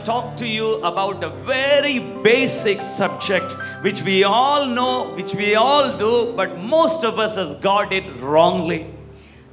to talk to you about a very basic subject which we all know, which we all do, but most of us has got it wrongly.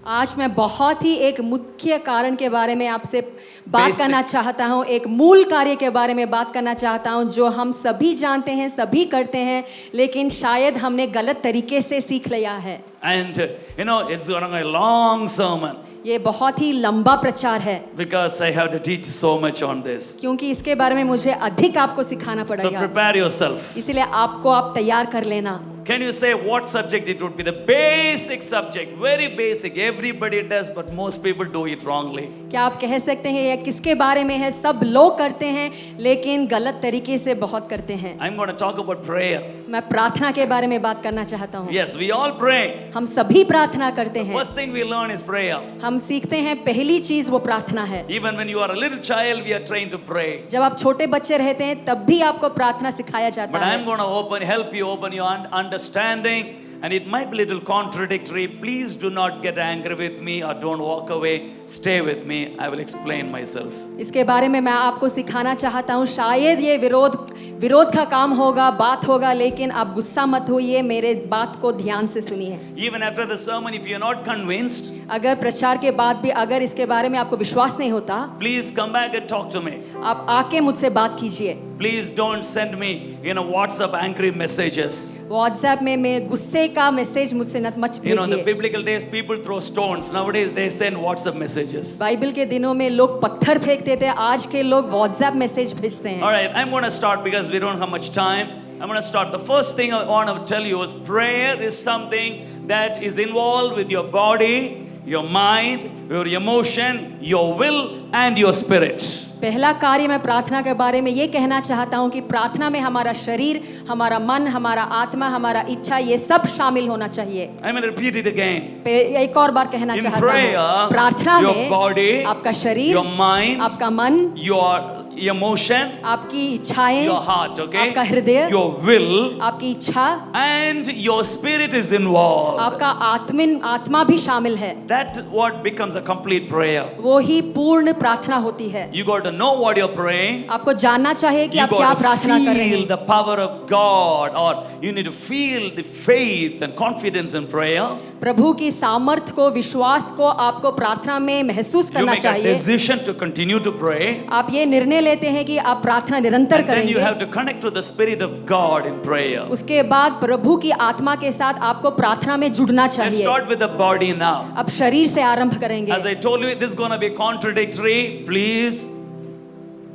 आज मैं बहुत ही एक मुख्य कारण के बारे में आपसे बात Basic. करना चाहता हूँ, एक मूल कार्य के बारे में बात करना चाहता हूँ जो हम सभी जानते हैं, सभी करते हैं, लेकिन शायद हमने गलत तरीके से सीख लिया है। And it's going to be a long sermon ये बहुत ही लंबा प्रचार है because I have to teach so much on this. क्योंकि इसके बारे में मुझे अधिक आपको सिखाना So पड़ेगा, prepare yourself. इसलिए आप तैयार कर लेना। Can you say what subject it would be? The basic subject, very basic. Everybody does, but most people do it wrongly. क्या आप कह सकते हैं यह किसके बारे में है? सब लोग करते हैं लेकिन गलत तरीके से बहुत करते हैं। I'm going to talk about prayer. मैं प्रार्थना के बारे में बात करना चाहता हूँ। Yes, we all pray. हम सभी प्रार्थना करते हैं। First thing we learn is prayer. हम सीखते हैं पहली चीज वो प्रार्थना है। Even when you are a little child, we are trained to pray. जब आप छोटे बच्चे रहते हैं तब भी आपको प्रार्थना सिखाया जाता But है। I'm going to help you open your understanding, and it might be a little contradictory. Please do not get angry with me or don't walk away. Stay with me. I will explain myself. इसके बारे में मैं आपको सिखाना चाहता हूँ। शायद ये विरोध का काम होगा, बात होगा, लेकिन आप गुस्सा मत होइए, मेरे बात को ध्यान से सुनिए। Even after the sermon, if you're not convinced, अगर प्रचार के बाद भी अगर इसके बारे में आपको विश्वास नहीं होता, please come back and talk to me. आप आके मुझसे बात कीजिए। Please don't send me, WhatsApp angry messages. WhatsApp में मैं गुस्से का मैसेज मुझसे मत In the भेजिए। biblical days, people throw stones. Nowadays, they send WhatsApp messages. Bible के दिनों में लोग पत्थर फेंकते थे, आज के लोग व्हाट्सएप मैसेज भेजते हैं। All right, I'm going to start because we don't have much time. I'm going to start. The first thing I want to tell you is prayer is something that is involved with your body, your mind, your emotion, your will, and your spirit. पहला कार्य मैं प्रार्थना के बारे में ये कहना चाहता हूँ कि प्रार्थना में हमारा शरीर, हमारा मन, हमारा आत्मा, हमारा इच्छा, ये सब शामिल होना चाहिए। I'm going to repeat it again. एक और बार कहना In चाहता prayer, हूँ, प्रार्थना your में body, आपका शरीर, your mind, आपका मन, your emotion, आपकी इच्छाएं, your heart, okay? आपका हृदय, your will, आपकी इच्छा, and your spirit is involved. आपका आत्मा भी शामिल है। That's what becomes a complete prayer. वो ही पूर्ण प्रार्थना होती है। You got to know what you're praying. आपको जानना चाहिए कि You आप क्या got to प्रार्थना कर रहे feel हैं। the power of God, or you need to feel the faith and confidence in prayer. प्रभु की सामर्थ को, विश्वास को आपको प्रार्थना में महसूस You करना make a चाहिए। decision to continue to pray. आप ये निर्णय लेते हैं कि आप प्रार्थना निरंतर And then you करेंगे। have to connect to the Spirit of God in prayer. उसके बाद प्रभु की आत्मा के साथ आपको प्रार्थना में जुड़ना Let's चाहिए। start with the body now. अब शरीर से आरंभ करेंगे। As I told you, this is going to be contradictory. Please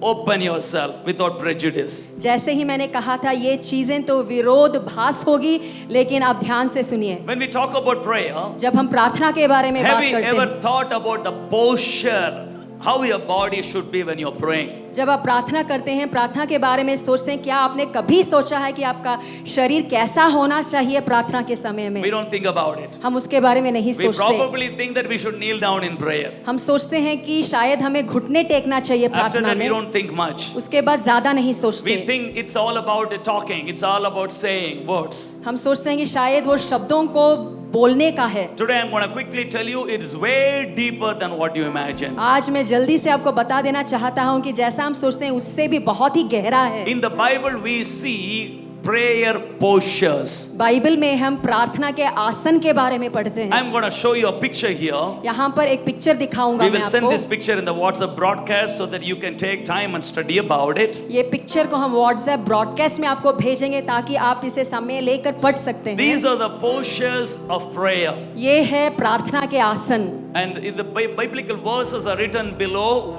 open yourself without prejudice. जैसे ही मैंने कहा था, ये चीजें तो विरोधाभास होगी, लेकिन आप ध्यान से सुनिए। When we talk about prayer, जब हम प्रार्थना के बारे में have बात you करते ever हैं, thought about the posture, how your body should be when you're praying? जब आप प्रार्थना करते हैं, प्रार्थना के बारे में सोचते हैं, क्या आपने कभी सोचा है कि आपका शरीर कैसा होना चाहिए प्रार्थना के समय में? We don't think about it. हम उसके बारे में नहीं We सोचते। probably think that we should kneel down in prayer. हम सोचते हैं कि शायद हमें घुटने टेकना चाहिए After प्रार्थना that, we में। don't think much. उसके बाद ज्यादा नहीं We सोचते। think it's all about the talking. It's all about saying words. हम सोचते हैं कि शायद वो शब्दों को बोलने का है। Today, I'm going to quickly tell you it is way deeper than what you imagine. आज मैं जल्दी से आपको बता देना चाहता हूँ कि जैसा हम सोचते हैं उससे भी बहुत ही गहरा है। In the Bible, we see prayer postures. Bible में हम प्रार्थना के आसन के बारे में पढ़ते हैं। I'm going to show you a picture here. यहाँ पर एक पिक्चर दिखाऊंगा We मैं will send this आपको। picture in the WhatsApp broadcast so that you can take time and study about it. ये पिक्चर को हम व्हाट्सएप ब्रॉडकास्ट में आपको भेजेंगे ताकि आप इसे समय लेकर पढ़ सकते हैं। These are the postures of prayer. ये है प्रार्थना के आसन। And in the biblical verses are written below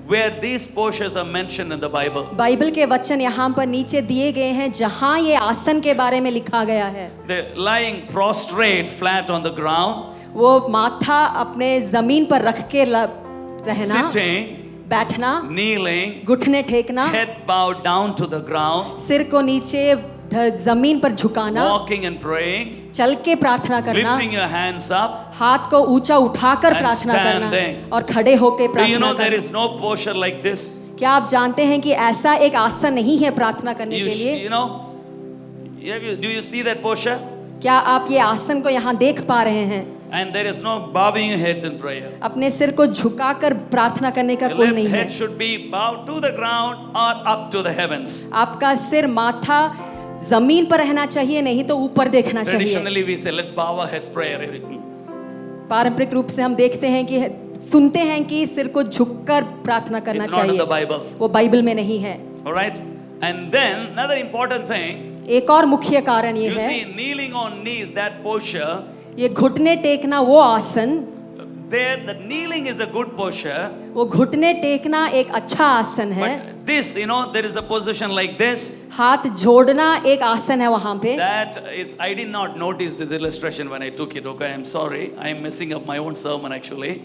where these postures are mentioned in the Bible. Bible के वचन यहाँ पर नीचे दिए गए हैं जहाँ ये आसन के बारे में लिखा गया है। They're lying prostrate flat on the ground, वो माथा अपने जमीन पर रख के रहना, sitting, बैठना, kneeling, घुटने टेकना, head bowed down to the ground, सिर को नीचे जमीन पर झुकाना, walking and praying, चल के प्रार्थना करना, lifting your hands up. हाथ को ऊंचा उठाकर And प्रार्थना करना standing. और खड़े होकर Do you know प्रार्थना there करना। is no posture like this? क्या आप जानते हैं कि ऐसा एक आसन नहीं है प्रार्थना करने के लिए? Do you see that posture? क्या आप ये आसन को यहाँ देख पा रहे हैं? And there is no bowing your heads in prayer. अपने सिर को झुकाकर प्रार्थना करने का Your कोई left नहीं है। head should be bowed to the ground or up to the heavens. आपका सिर माथा जमीन पर रहना चाहिए, नहीं तो ऊपर देखना चाहिए। Traditionally we say, let's bow our heads prayer. पारंपरिक रूप से हम देखते हैं कि सुनते हैं कि सिर को झुककर प्रार्थना करना It's not in चाहिए, the Bible. वो बाइबल में नहीं है। All right? And then another important thing, एक और मुख्य कारण ये you है, see, kneeling on knees, that posture, ये घुटने टेकना वो आसन, there the kneeling is a good posture, वो घुटने टेकना एक अच्छा आसन है। but this, there is a position like this. हाथ जोड़ना एक आसन है वहां पे। That is, I did not notice this illustration when I took it. Okay, I'm sorry. I'm messing up my own sermon actually.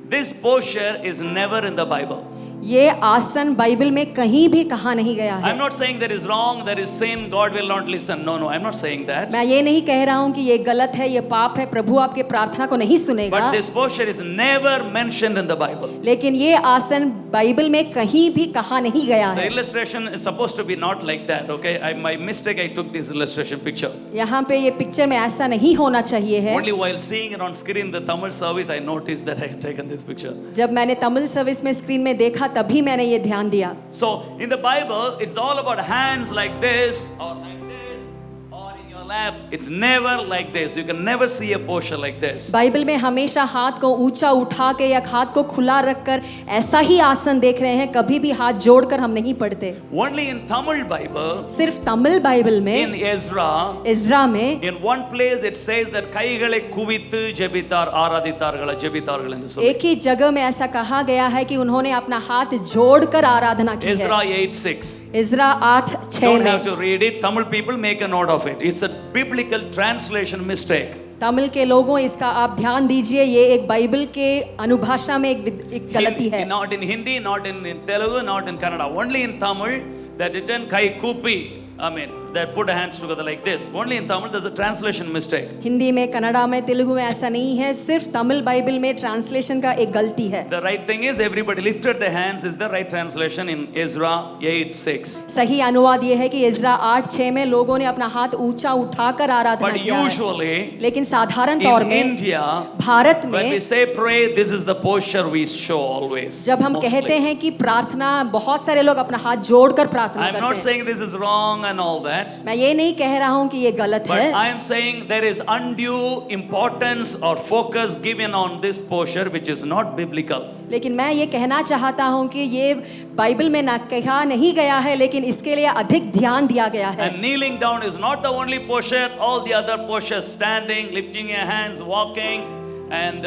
This posture is never in the Bible. ये आसन Bible में कहीं भी कहा नहीं गया है। I'm not saying there is wrong, there is sin, God will not listen. No, I'm not saying that. मैं ये नहीं कह रहा हूँ कि ये गलत है, ये पाप है, प्रभु आपके प्रार्थना को नहीं सुनेगा। But this posture is never mentioned in the Bible. लेकिन ये आसन बाइबल में कहीं भी कहा नहीं गया The है। illustration is supposed to be not like that. Okay, my mistake. I took this illustration picture. यहाँ पे ये पिक्चर में ऐसा नहीं होना चाहिए है। Only while seeing it on screen, the Tamil service, I noticed that I had taken this picture. जब मैंने तमिल सर्विस में स्क्रीन में देखा तभी मैंने ये ध्यान दिया। So in the Bible, it's all about hands like this or like this or in your lap. It's never like this. You can never see a posture like this. Bible में हमेशा हाथ को ऊंचा उठा के या हाथ को खुला रखकर ऐसा ही आसन देख रहे हैं, कभी भी हाथ जोड़कर हम नहीं पढ़ते। Only in Tamil Bible, सिर्फ तमिल बाइबल में in Ezra, इज़रा में in one place it says that கைகளை குவித்து ஜெபித்தார் ஆராதித்தார்கள் ஜெபித்தார்கள் என்று சொல்லி. एक ही जगह में ऐसा कहा गया है कि उन्होंने अपना हाथ जोड़कर आराधना की है। Ezra 8:6. इज़रा 8:6 Don't में। have to read it. Tamil people make a note of it. It's a biblical translation mistake. Tamil के लोगों इसका आप ध्यान दीजिए, ये एक बाइबल के अनुभाषा में एक गलती है। Not in Hindi, not in Telugu, not in Kannada. Only in Tamil, that written kai kupi. I mean, they put hands together like this. Only in Tamil, there's a translation mistake. Hindi में, कन्नड़ा में, तेलुगु में ऐसा नहीं है, सिर्फ Tamil Bible में translation का एक गलती है। The right thing is everybody lifted their hands is the right translation in Ezra 8:6. सही अनुवाद ये है कि इज़रा 8:6 में लोगों ने अपना हाथ ऊंचा उठाकर आराधना But किया है। usually, लेकिन साधारण तौर in में India, भारत when we में say pray, this is the posture we show always. जब हम mostly. कहते हैं कि प्रार्थना, बहुत सारे लोग अपना हाथ जोड़कर प्रार्थना I'm not करते हैं। saying this is wrong and all that. मैं ये नहीं कह रहा हूँ कि ये गलत But है, I am saying there is undue importance or focus given on this posture which is not biblical. लेकिन मैं ये कहना चाहता हूँ कि ये बाइबल में ना कहा नहीं गया है, लेकिन इसके लिए अधिक ध्यान दिया गया है। And kneeling down is not the only posture. All the other postures, standing, lifting your hands, walking, and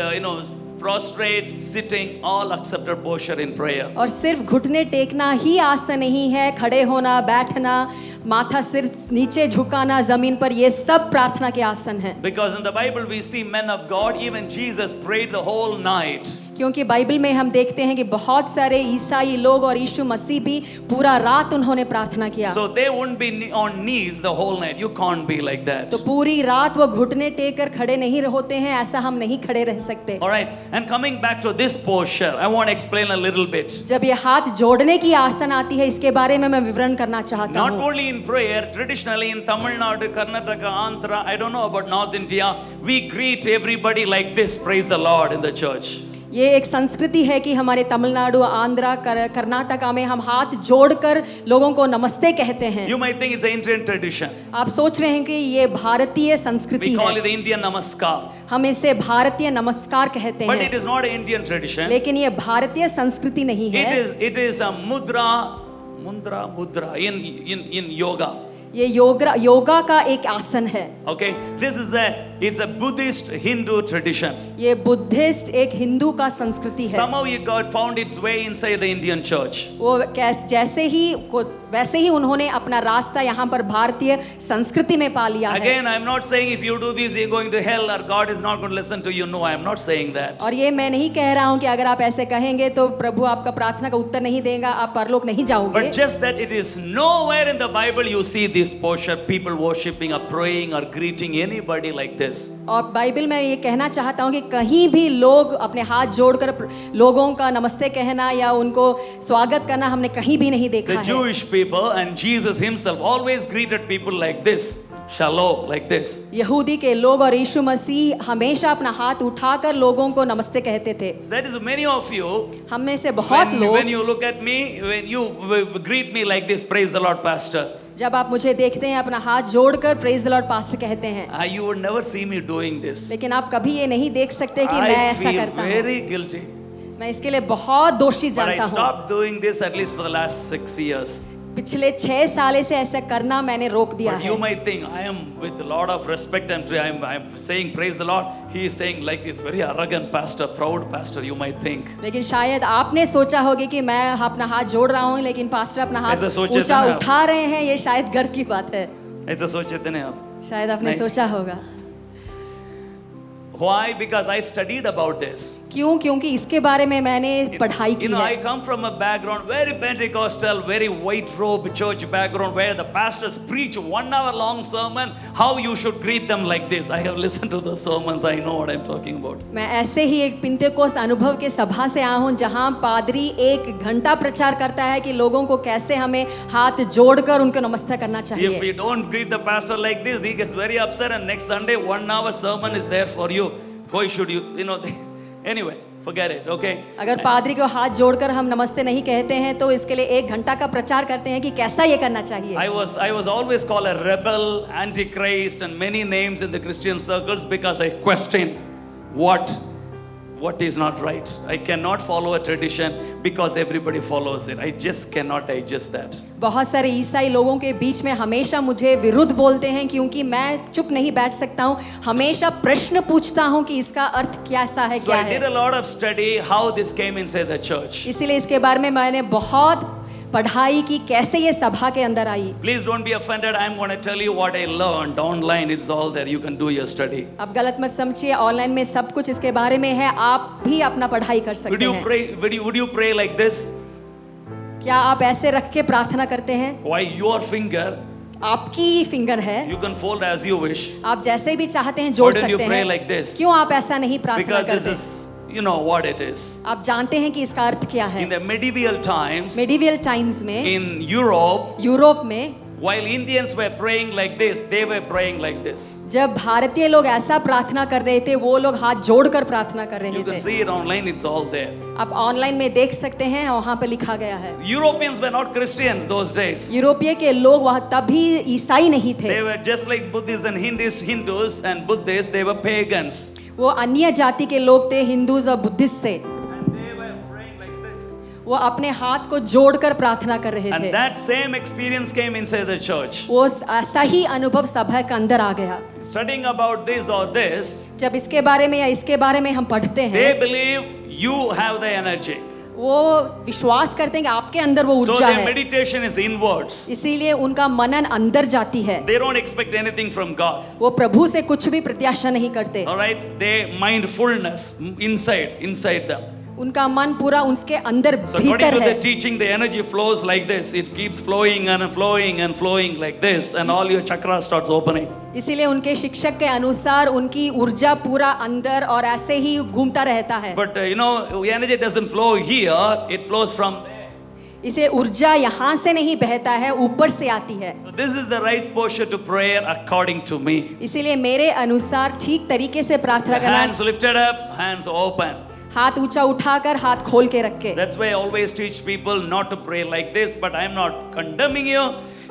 prostrate, sitting, all accepted posture in prayer. और सिर्फ घुटने टेकना ही आसन नहीं है, खड़े होना, बैठना, माथा सिर नीचे झुकाना जमीन पर, ये सब प्रार्थना के आसन हैं। Because in the Bible we see men of God, even Jesus prayed the whole night. क्योंकि बाइबल में हम देखते हैं कि बहुत सारे ईसाई लोग और यीशु मसीह भी पूरा रात उन्होंने प्रार्थना किया। So they wouldn't be on knees the whole night. You can't be like that. तो पूरी रात वो घुटने टेक कर खड़े नहीं होते हैं, ऐसा हम नहीं खड़े रह सकते। All right. And coming back to this posture, I want to explain a little bit. जब ये हाथ जोड़ने की आसन आती है, इसके बारे में मैं विवरण करना चाहता Not हूँ। only in prayer, traditionally in Tamil Nadu, Karnataka, Andhra, I don't know about North India, we greet everybody like this, praise the Lord, in the church. ये एक संस्कृति है कि हमारे तमिलनाडु, आंध्रा, कर्नाटका में हम हाथ जोड़कर लोगों को नमस्ते कहते हैं। You might think it's an Indian tradition. आप सोच रहे हैं कि ये भारतीय संस्कृति We call है, it the Indian Namaskar. हम इसे भारतीय नमस्कार कहते But हैं, it is not an Indian tradition. लेकिन ये भारतीय संस्कृति नहीं है। It is a mudra in yoga. ये योगा का एक आसन है। Okay, it's a Buddhist Hindu tradition. ये बुद्धिस्ट एक हिंदू का संस्कृति है। Somehow it got found its way inside the Indian church. वो वैसे ही उन्होंने अपना रास्ता यहाँ पर भारतीय संस्कृति में पा लिया है। Again, I'm not saying if you do this you're going to hell or God is not going to listen to you. No, I'm not saying that. और ये मैं नहीं कह रहा हूँ कि अगर आप ऐसे कहेंगे तो प्रभु आपका प्रार्थना का उत्तर नहीं देगा, आप परलोक नहीं जाओगे। But just that it is nowhere in the Bible you see this posture, people worshiping or praying or greeting anybody like this. और बाइबल में ये कहना चाहता हूँ कि कहीं भी लोग अपने हाथ जोड़कर लोगों का नमस्ते कहना या उनको स्वागत करना हमने कहीं भी नहीं देखा The है। Jewish people and Jesus himself always greeted people like this. Shalom, like this. यहूदी के लोग और यीशु मसीह हमेशा अपना हाथ उठाकर लोगों को नमस्ते कहते थे। That is many of you. हम में से बहुत When लोग you look at me, when you greet me like this, praise the Lord, Pastor. जब आप मुझे देखते हैं अपना हाथ जोड़कर प्रेज द लॉर्ड पास्टर कहते हैं, You would never see me doing this. लेकिन आप कभी ये नहीं देख सकते कि मैं I ऐसा feel करता हूँ। very guilty. मैं इसके लिए बहुत दोषी But I जानता हूँ। stopped doing this at least for the last 6 years. पिछले 6 साल से ऐसा करना मैंने रोक दिया But you है। might think I am with a lot of respect and I'm saying praise the Lord. He is saying like this very arrogant pastor, proud pastor. You might think. लेकिन शायद आपने सोचा होगा कि मैं अपना हाथ जोड़ रहा हूँ, लेकिन पास्टर अपना हाथ ऐसा सोचे थे ऊंचा ना आप? उठा रहे हैं, ये शायद गर्व की बात है। ऐसा सोचे थे ना आप? शायद आपने नहीं। सोचा होगा। Why? Because I studied about this. क्यों? क्योंकि इसके बारे में मैंने पढ़ाई You की know, I है। come from a background, very Pentecostal, very white robe church background, where the pastors preach 1 hour long sermon, how you should greet them like this. I have listened to the sermons, I know what I'm talking about. मैं ऐसे ही एक पिंतेकोस अनुभव के सभा से आया हूँ, जहाँ पादरी 1 घंटा प्रचार करता है कि लोगों को कैसे हमें हाथ जोड़कर उनको नमस्ते करना If चाहिए। we don't greet the pastor like this, he gets very upset, and next Sunday, 1 hour sermon is there for you. Why should you, anyway, forget it, okay? अगर पादरी को हाथ जोड़कर हम नमस्ते नहीं कहते हैं तो इसके लिए 1 घंटा का प्रचार करते हैं कि कैसा ये करना चाहिए। I was always called a rebel, antichrist, and many names in the Christian circles because I question what is not right. I cannot follow a tradition because everybody follows it. I just cannot digest that. बहुत सारे ईसाई लोगों के बीच में हमेशा मुझे विरुद्ध बोलते हैं, क्योंकि मैं चुप नहीं बैठ सकता हूँ, हमेशा प्रश्न पूछता हूँ कि इसका अर्थ कैसा है, So क्या I did है। a lot of study how this came inside the church. इसीलिए इसके बारे में मैंने बहुत पढ़ाई की, कैसे ये सभा के अंदर आई। Please don't be offended. I'm going to tell you what I learned online. It's all there. You can do your study. अब गलत मत समझिए, ऑनलाइन में सब कुछ इसके बारे में है, आप भी अपना पढ़ाई कर Would सकते you हैं। pray? Would you pray like this? क्या आप ऐसे रख के प्रार्थना करते हैं? Why your finger? आपकी फिंगर है, You can fold as you wish. आप जैसे भी चाहते हैं जोड़ Why don't you सकते pray हैं। like this? क्यों आप ऐसा नहीं प्रार्थना Because this करते? is, you know what it is. आप जानते हैं कि इसका अर्थ क्या है। In the medieval times, medieval times में, in Europe, यूरोप में, while Indians were praying like this, they were praying like this. जब भारतीय लोग ऐसा प्रार्थना कर रहे थे, वो लोग हाथ जोड़कर प्रार्थना कर रहे You can थे। see it online, it's all there. आप ऑनलाइन में देख सकते हैं, वहाँ पे लिखा गया है। Europeans were not Christians those days. यूरोपीय के लोग वहाँ तभी ईसाई नहीं थे, They were just like Buddhists and Hindus and Buddhists, they were pagans. वो अन्य जाति के लोग थे, हिंदूज और बुद्धिस्ट से। And they were praying like this. वो अपने हाथ को जोड़कर प्रार्थना कर रहे And थे। that same experience came inside the church. वो ऐसा ही अनुभव सभा के अंदर आ गया। Studying about this or this, जब इसके बारे में या इसके बारे में हम पढ़ते हैं, they believe you have the energy. वो विश्वास करते हैं कि आपके अंदर वो So ऊर्जा their है, meditation is inwards. इसीलिए उनका मनन अंदर जाती है। They don't expect anything from God. वो प्रभु से कुछ भी प्रत्याशा नहीं करते। All right? They mindfulness inside them. उनका मन पूरा उसके अंदर So according भीतर to है। the teaching, the energy flows like this. It keeps flowing and flowing and flowing like this, and all your chakras starts opening. इसीलिए उनके शिक्षक के अनुसार उनकी ऊर्जा पूरा अंदर और ऐसे ही घूमता रहता है। But the energy doesn't flow here; it flows from there. इसे ऊर्जा यहाँ से नहीं बहता है, ऊपर से आती है। So this is the right posture to prayer according to me. इसीलिए मेरे अनुसार ठीक तरीके से प्रार्थना करना, Hands lifted up, hands open. हाथ ऊंचा उठाकर हाथ खोल के रख के। That's why I always teach people not to pray like this, but I'm not condemning you.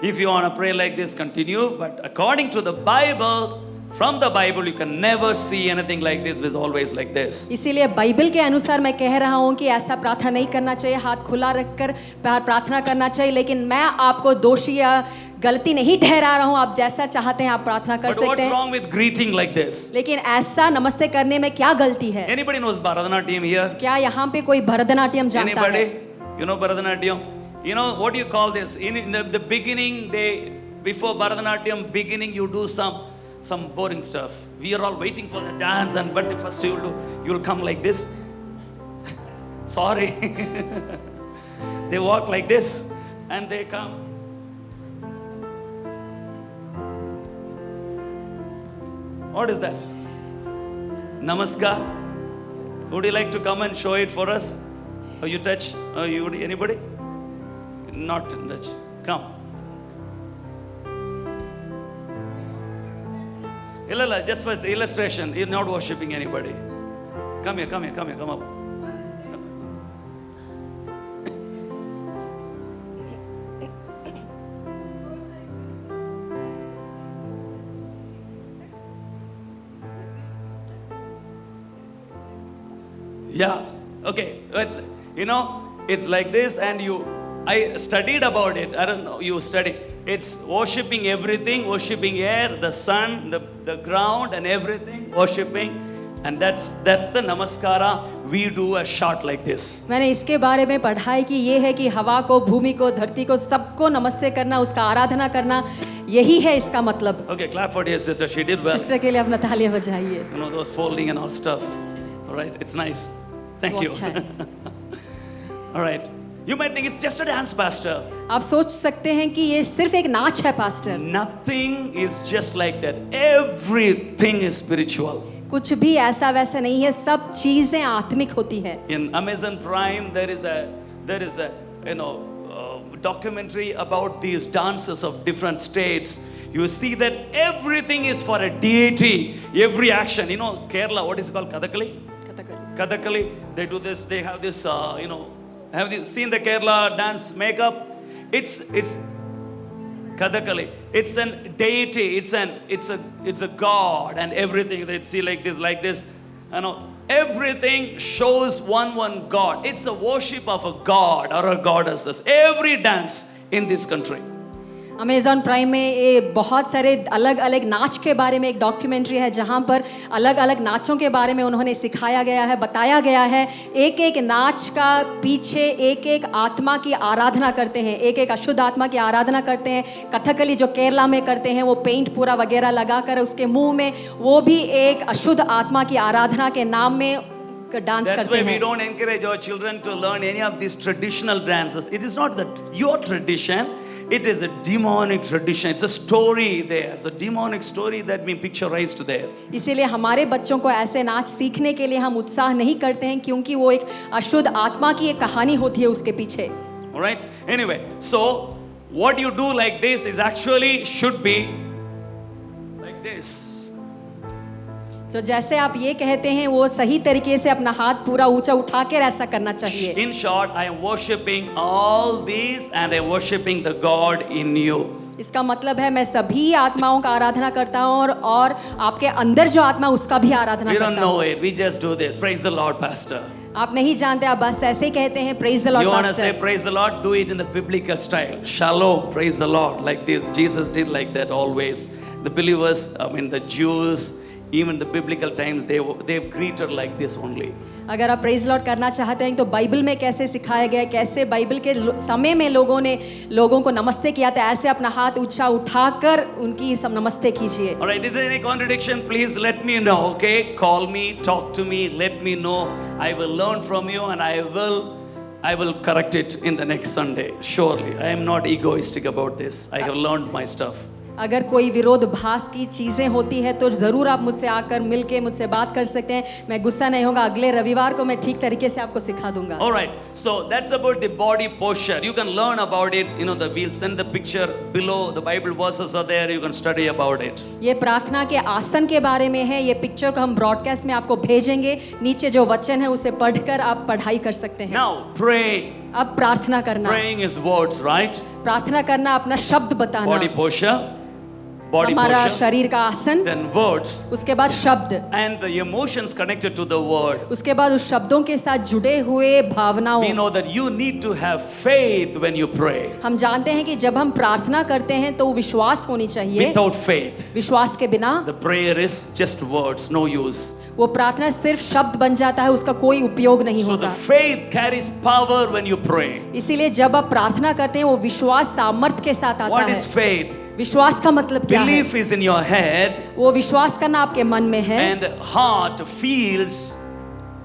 If you want to pray like this, continue. But according to the Bible, from the Bible, you can never see anything like this. It's always like this. इसीलिए Bible के अनुसार मैं कह रहा हूँ कि ऐसा प्रार्थना नहीं करना चाहिए, हाथ खुला रखकर प्रार्थना करना चाहिए। लेकिन मैं आपको दोषी या गलती नहीं ठहरा रहा हूँ, आप जैसा चाहते हैं आप प्रार्थना कर But सकते what's हैं। wrong with greeting like this? लेकिन ऐसा नमस्ते करने में क्या गलती है? Anybody knows Bharatanatyam here? क्या यहाँ पे कोई भरतनाट्यम जानता है? Anybody? You know Bharatanatyam? You know what do you call this? In the beginning, before Bharatanatyam beginning, you do some boring stuff. We are all waiting for the dance, but first you'll come like this. Sorry. They walk like this and they come. What is that? Namaskar. Would you like to come and show it for us? Oh, you touch? Oh, anybody? Not touch. Come. Illa, just for illustration, you're not worshiping anybody. Come here, come up. Yeah, okay. But, it's like this, and I studied about it. I don't know, you study. It's worshiping everything, worshiping air, the sun, the ground, and everything, worshiping. And that's the namaskara we do a shot like this. मैंने इसके बारे में पढ़ा है कि ये है कि हवा को, भूमि को, धरती को, सबको नमस्ते करना, उसका आराधना करना, यही है इसका मतलब. Okay, clap for dear sister. She did well. Sister के लिए अपना तालियां बजाइए. Those folding and all stuff. All right, it's nice. Thank you. अच्छा है. All right. You might think it's just a dance, pastor. आप सोच सकते हैं कि ये सिर्फ एक नाच है pastor. Nothing is just like that. Everything is spiritual. कुछ भी ऐसा वैसा नहीं है, सब चीजें आत्मिक होती है. In Amazon Prime, there is a documentary about these dances of different states. You see that everything is for a deity. Every action, Kerala, what is it called? Kathakali. They do this. They have this. Have you seen the Kerala dance makeup? It's Kathakali. It's a deity. It's a god, and everything they see like this. Everything shows one God. It's a worship of a god or a goddesses. Every dance in this country. Amazon prime में ये बहुत सारे अलग अलग नाच के बारे में एक डॉक्यूमेंट्री है जहाँ पर अलग अलग नाचों के बारे में उन्होंने सिखाया गया है, बताया गया है. एक एक नाच का पीछे एक एक आत्मा की आराधना करते हैं, एक एक अशुद्ध आत्मा की आराधना करते हैं. कथकली जो केरला में करते हैं, वो पेंट पूरा वगैरह लगाकर उसके मुंह में वो भी एक अशुद्ध आत्मा की आराधना के नाम में डांस That's करते why हैं. we don't encourage our children to learn any of these traditional dances. It is not that your tradition. It is a demonic tradition. It's a story there. It's a demonic story that we picturized there. इसीलिए हमारे बच्चों को ऐसे नाच सीखने के लिए हम उत्साह नहीं करते हैं, क्योंकि वो एक अशुद्ध आत्मा की एक कहानी होती है उसके पीछे. All right. Anyway, so what you do like this is actually should be like this. तो जैसे आप ये कहते हैं वो सही तरीके से अपना हाथ पूरा ऊंचा उठाकर ऐसा करना चाहिए. In short, I am worshiping all these and I am worshiping the God in you. इसका मतलब है मैं सभी आत्माओं का आराधना करता हूँ और आपके अंदर जो आत्मा उसका भी आराधना We करता don't हूँ. know it. We just do this. Praise the Lord, Pastor. आप नहीं जानते, आप बस ऐसे ही कहते हैं praise the Lord, You want to say pastor. praise the Lord? Do it in the biblical style. Shalom, praise the Lord. Like this. Jesus did like that always. The believers, the Jews, even the biblical times, they greeted like this only. अगर आप praise Lord करना चाहते हैं तो Bible में कैसे सिखाया गया है, कैसे बाइबल के समय में लोगों ने लोगों को नमस्ते किया था, ऐसे अपना हाथ ऊंचा उठाकर उनकी सब नमस्ते कीजिए. All right, is there any contradiction? Please let me know, okay? Call me, talk to me, let me know. I will learn from you and I will correct it in the next Sunday. Surely, I am not egoistic about this. I have learned my stuff. अगर कोई विरोधाभास की चीज़ें होती है तो ज़रूर आप मुझसे आकर मिलके मुझसे बात कर सकते हैं. मैं गुस्सा नहीं होगा, अगले रविवार को मैं ठीक तरीके से आपको सिखा दूंगा. All right, so that's about the body posture. You can learn about it. We'll send the picture below. The Bible verses are there. You can study about it. ये प्रार्थना के आसन के बारे में है. ये पिक्चर को हम ब्रॉडकास्ट में आपको भेजेंगे. नीचे जो वचन है उसे पढ़कर आप पढ़ाई कर सकते हैं. Now, pray. अब प्रार्थना करना. Praying is words, right? प्रार्थना करना अपना शब्द बताना. Body posture. Body हमारा posture. शरीर का आसन. Then words. उसके बाद शब्द. And the emotions connected to the word. उसके बाद उस शब्दों के साथ जुड़े हुए भावनाओं. We know that you need to have faith when you pray. हम जानते हैं कि जब हम प्रार्थना करते हैं तो विश्वास होनी चाहिए. Without faith, विश्वास के बिना the prayer is just words, no use. वो प्रार्थना सिर्फ शब्द बन जाता है, उसका कोई उपयोग नहीं So the होता. faith carries power when you pray. इसीलिए जब आप प्रार्थना करते हैं वो विश्वास सामर्थ्य के साथ आता What है. is faith? विश्वास का मतलब क्या है? Belief is in your head वो विश्वास करना आपके मन में है and heart feels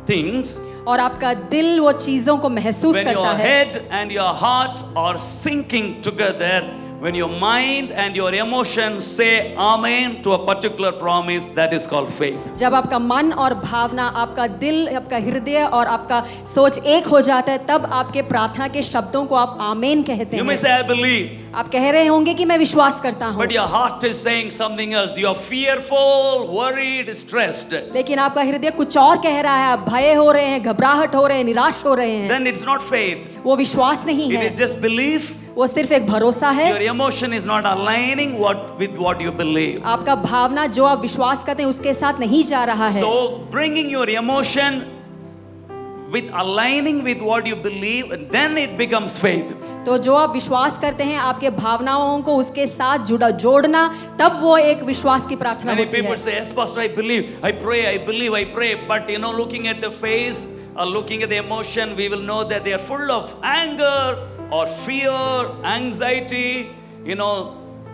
things. और आपका दिल वो चीजों को महसूस When करता your है. head and your heart are syncing together, when your mind and your emotions say amen to a particular promise, that is called faith. जब आपका मन और भावना, आपका दिल, आपका हृदय और आपका सोच एक हो जाता है, तब आपके प्रार्थना के शब्दों को आप आमीन कहते You may हैं। say, I believe, आप कह रहे होंगे कि मैं विश्वास करता हूँ, but your heart is saying something else. You are fearful, worried, stressed. लेकिन आपका हृदय कुछ और कह रहा है। आप भय हो रहे हैं, घबराहट हो रहे हैं, निराश हो रहे हैं। Then it's not faith. वो विश्वास नहीं It है, is just belief. वो सिर्फ एक भरोसा है। Your emotion is not aligning with what you believe. आपका भावना जो आप विश्वास करते हैं उसके साथ नहीं जा रहा है। So bringing your emotion with aligning with what you believe, and then it becomes faith. तो जो आप विश्वास करते हैं, आपके भावनाओं को उसके साथ जोड़ना, तब वो एक विश्वास की प्रार्थना Many होती है। people say, yes, Pastor, I believe, I pray, I believe, I pray. But looking at the face or looking at the emotion, we will know that they are full of anger or fear, anxiety,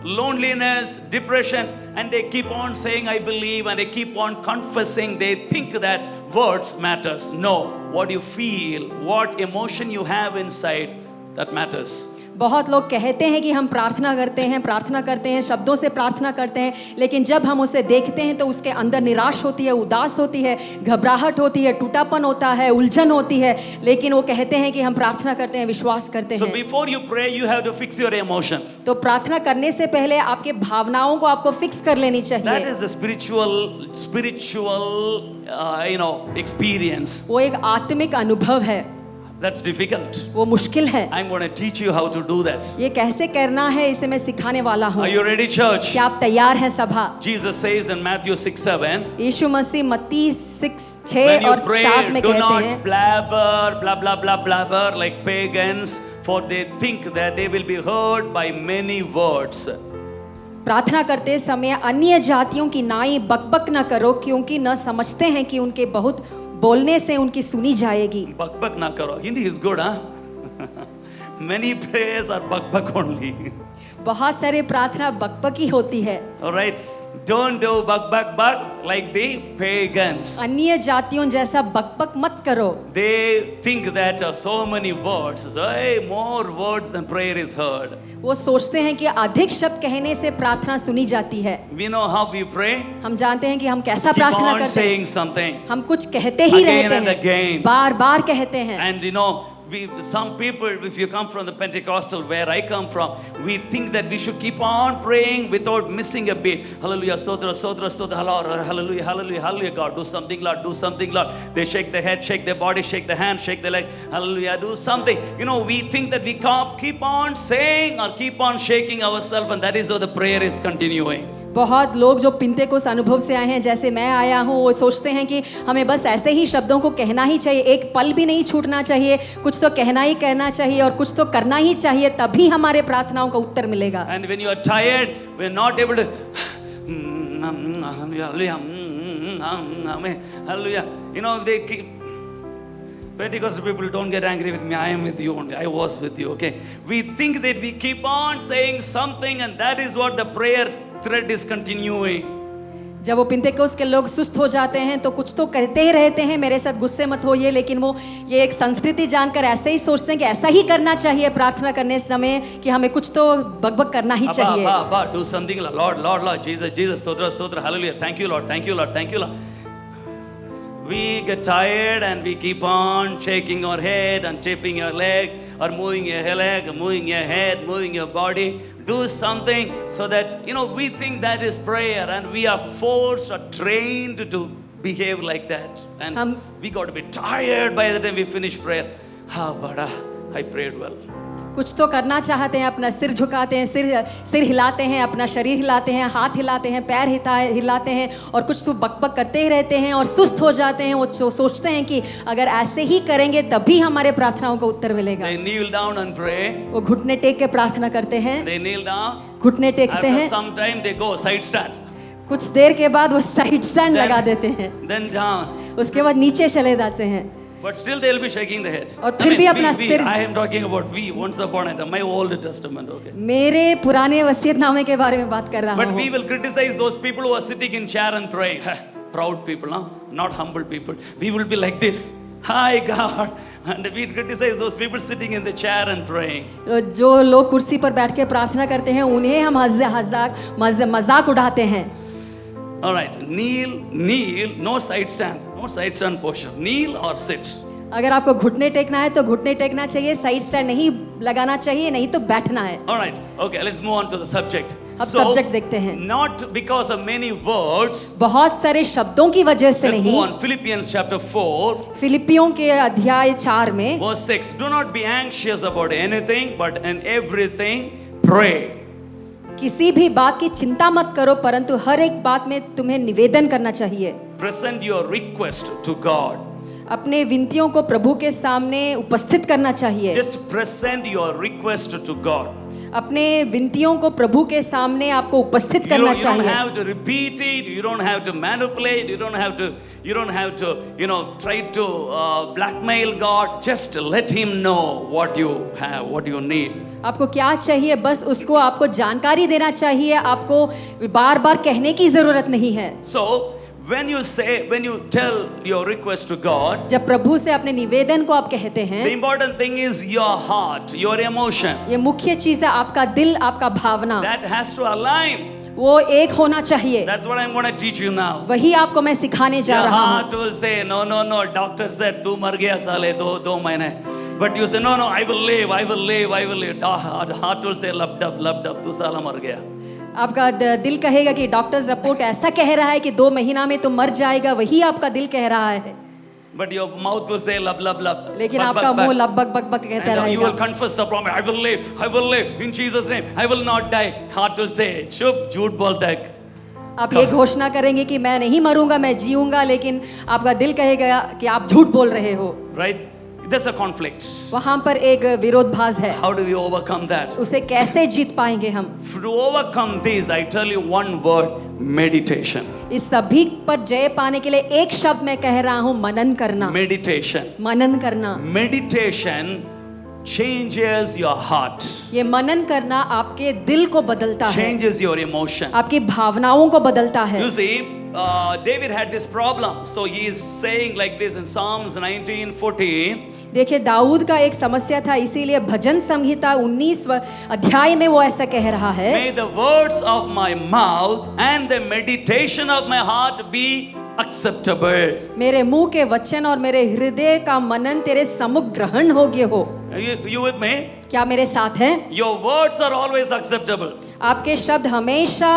loneliness, depression. And they keep on saying, I believe, and they keep on confessing. They think that words matters. No, what you feel, what emotion you have inside, that matters. बहुत लोग कहते हैं कि हम प्रार्थना करते हैं, शब्दों से प्रार्थना करते हैं, लेकिन जब हम उसे देखते हैं तो उसके अंदर निराश होती है, उदास होती है, घबराहट होती है, टूटापन होता है, उलझन होती है। लेकिन वो कहते हैं कि हम प्रार्थना करते हैं, विश्वास करते हैं। So before you pray, you have to fix your emotion. तो प्रार्थना करने से पहले आपके भावनाओं को आपको फिक्स कर लेनी That चाहिए। is the spiritual experience. वो एक आत्मिक अनुभव है, That's difficult. वो मुश्किल है। I'm going to teach you how to do that. ये कैसे करना है, इसे मैं सिखाने वाला हूँ। Are you ready, church? क्या आप तैयार हैं सभा? Jesus says in Matthew 6:7, यीशु मसीह मत्ती 6:6 when you और 7 pray, में do कहते not हैं, blabber, blah, blah, blah, blabber like pagans, for they think that they will be heard by many words. प्रार्थना करते समय अन्य जातियों की नाई बकबक न करो, क्योंकि न समझते हैं कि उनके बहुत बोलने से उनकी सुनी जाएगी। Bak na karo. Hindi is good, huh? Many prayers are bak only. बहुत सारे प्रार्थना बकबक ही होती है। All right. Don't do bak like the pagans. अन्य जातियों जैसा बकबक मत करो। They think that so many words, so more words than prayer is heard. वो सोचते हैं कि अधिक शब्द कहने से प्रार्थना सुनी जाती है। We know how we pray. हम जानते हैं कि हम कैसा Keep प्रार्थना on करते हैं। saying something. हम कुछ कहते ही Again रहते and हैं, again. बार बार कहते हैं। And some people, if you come from the Pentecostal where I come from, we think that we should keep on praying without missing a beat. Hallelujah, stotra, stotra, stotra, hallelujah, hallelujah, hallelujah, God, do something, Lord, do something, Lord. They shake their head, shake their body, shake their hand, shake their leg, hallelujah, do something. We think that we can't keep on saying or keep on shaking ourselves, and that is how the prayer is continuing. बहुत लोग जो पिंतेकोस अनुभव से आए हैं, जैसे मैं आया हूँ, वो सोचते हैं कि हमें बस ऐसे ही शब्दों को कहना ही चाहिए, एक पल भी नहीं छूटना चाहिए, कुछ तो कहना ही कहना चाहिए और कुछ तो करना ही चाहिए, तभी हमारे प्रार्थनाओं का उत्तर मिलेगा। And when you are tired, we are not able to hallelujah. They keep Pentecostal people, don't get angry with me. I am with you only. I was with you. Okay. We think that we keep on saying something, and that is what the prayer thread is continuing. जब वो पिंतेकोस के लोग सुस्त हो जाते हैं तो कुछ तो कहते ही रहते हैं, मेरे साथ गुस्से मत होइए, लेकिन वो ये एक संस्कृति जानकर ऐसे ही सोचते हैं कि ऐसा ही करना चाहिए प्रार्थना करने समय, कि हमें कुछ तो बकबक करना ही चाहिए। Do something, Lord, Lord, Lord, Jesus, Jesus, stotra, stotra, hallelujah. Thank you, Lord, thank you, Lord, thank you, Lord. We get tired and we keep on shaking our head and tipping your leg or moving your leg, moving your head, moving your body. Do something so that, we think that is prayer, and we are forced or trained to behave like that. And we got to be tired by the time we finish prayer. But I prayed well. कुछ तो करना चाहते हैं, अपना सिर झुकाते हैं, सिर हिलाते हैं, अपना शरीर हिलाते हैं, हाथ हिलाते हैं, पैर हिलाते हैं और कुछ तो बकबक करते ही रहते हैं और सुस्त हो जाते हैं। वो सोचते हैं कि अगर ऐसे ही करेंगे तभी हमारे प्रार्थनाओं का उत्तर मिलेगा। They kneel down and pray. वो घुटने टेक के प्रार्थना करते हैं। They kneel down. घुटने टेकते हैं। After some time they go side stand. कुछ देर के बाद वो साइड स्टैंड लगा देते हैं। Then down. उसके बाद नीचे चले जाते हैं। But still they will be shaking the head. और फिर भी अपना सिर, I am talking about we, once upon a time, my Old Testament, okay. मेरे पुराने वसीयतनामे के बारे में बात कर रहा हूँ। But we will criticize those people who are sitting in chair and praying. Proud people, no? Not humble people. We will be like this. Hi God. And we criticize those people sitting in the chair and praying. तो जो लोग कुर्सी पर बैठ के प्रार्थना करते हैं उन्हें हम मजाक उड़ाते हैं. All right, kneel, no side stand posture. Kneel or sit. अगर आपको घुटने टेकना है तो घुटने टेकना चाहिए, साइड स्टैंड नहीं लगाना चाहिए, नहीं तो बैठना है. All right, okay, let's move on to the subject. अब सब्जेक्ट देखते हैं. Not because of many words. बहुत सारे शब्दों की वजह से Let's नहीं. move on. Philippians chapter 4. फिलिपियों के अध्याय 4 में Verse 6. Do not be anxious about anything, but in everything pray. किसी भी बात की चिंता मत करो, परंतु हर एक बात में तुम्हें निवेदन करना चाहिए. Present your request to God. अपने विनतियों को प्रभु के सामने उपस्थित करना चाहिए. Just present your request to God. अपने विनतियों को प्रभु के सामने आपको उपस्थित You करना don't चाहिए. have to repeat it. You don't have to manipulate. You don't have to try to blackmail God. Just let Him know what you have, what you need. आपको क्या चाहिए, बस उसको आपको जानकारी देना चाहिए. आपको बार बार कहने की जरूरत नहीं है. So when you tell your request to God, जब प्रभु से अपने निवेदन को आप कहते the हैं, important thing is your heart, your emotion. ये मुख्य चीज है. आपका दिल, आपका भावना, That has to align. वो एक होना चाहिए. That's what I'm going to teach you now. वही आपको मैं सिखाने जा Your रहा हूँ. heart will say, no, doctor said, तू मर गया साले दो महीने. But you say, no, I will live. Heart will say, lab dab, तू साला मर गया. आपका दिल कहेगा कि डॉक्टर्स रिपोर्ट ऐसा कह रहा है कि 2 महीना में तो मर जाएगा. वही आपका दिल कह रहा है. But your mouth will say, lab. लेकिन आपका मुंह लब बक बक बक कहता And you will रहेगा. confess the promise. I will live in Jesus' name. I will not die. Heart will say, चुप झूठ बोलता है. आप ये घोषणा करेंगे कि मैं नहीं मरूंगा, मैं जीऊंगा, लेकिन आपका दिल कहेगा कि आप झूठ बोल रहे हो. Right? There's a conflict. वहां पर एक विरोधाभास है. How do we overcome that? उसे कैसे जीत पाएंगे हम? To overcome this, I tell you one word, meditation. इस सभी पर जय पाने के लिए एक शब्द मैं कह रहा हूं, मनन करना. Meditation. मनन करना. Meditation changes your heart. ये मनन करना आपके दिल को बदलता है. Changes your emotion. आपकी भावनाओं को बदलता है. You see, David had this problem. So he is saying like this in Psalms 19:14. देखिए, दाऊद का एक समस्या था, इसीलिए भजन संहिता 19 अध्याय में वो ऐसा कह रहा है. May the words of my mouth and the meditation of my heart be acceptable. मेरे मुंह के वचन और मेरे हृदय का मनन तेरे सम्मुख ग्रहण योग्य हो. You with me? क्या मेरे साथ हैं? Your words are always acceptable. आपके शब्द हमेशा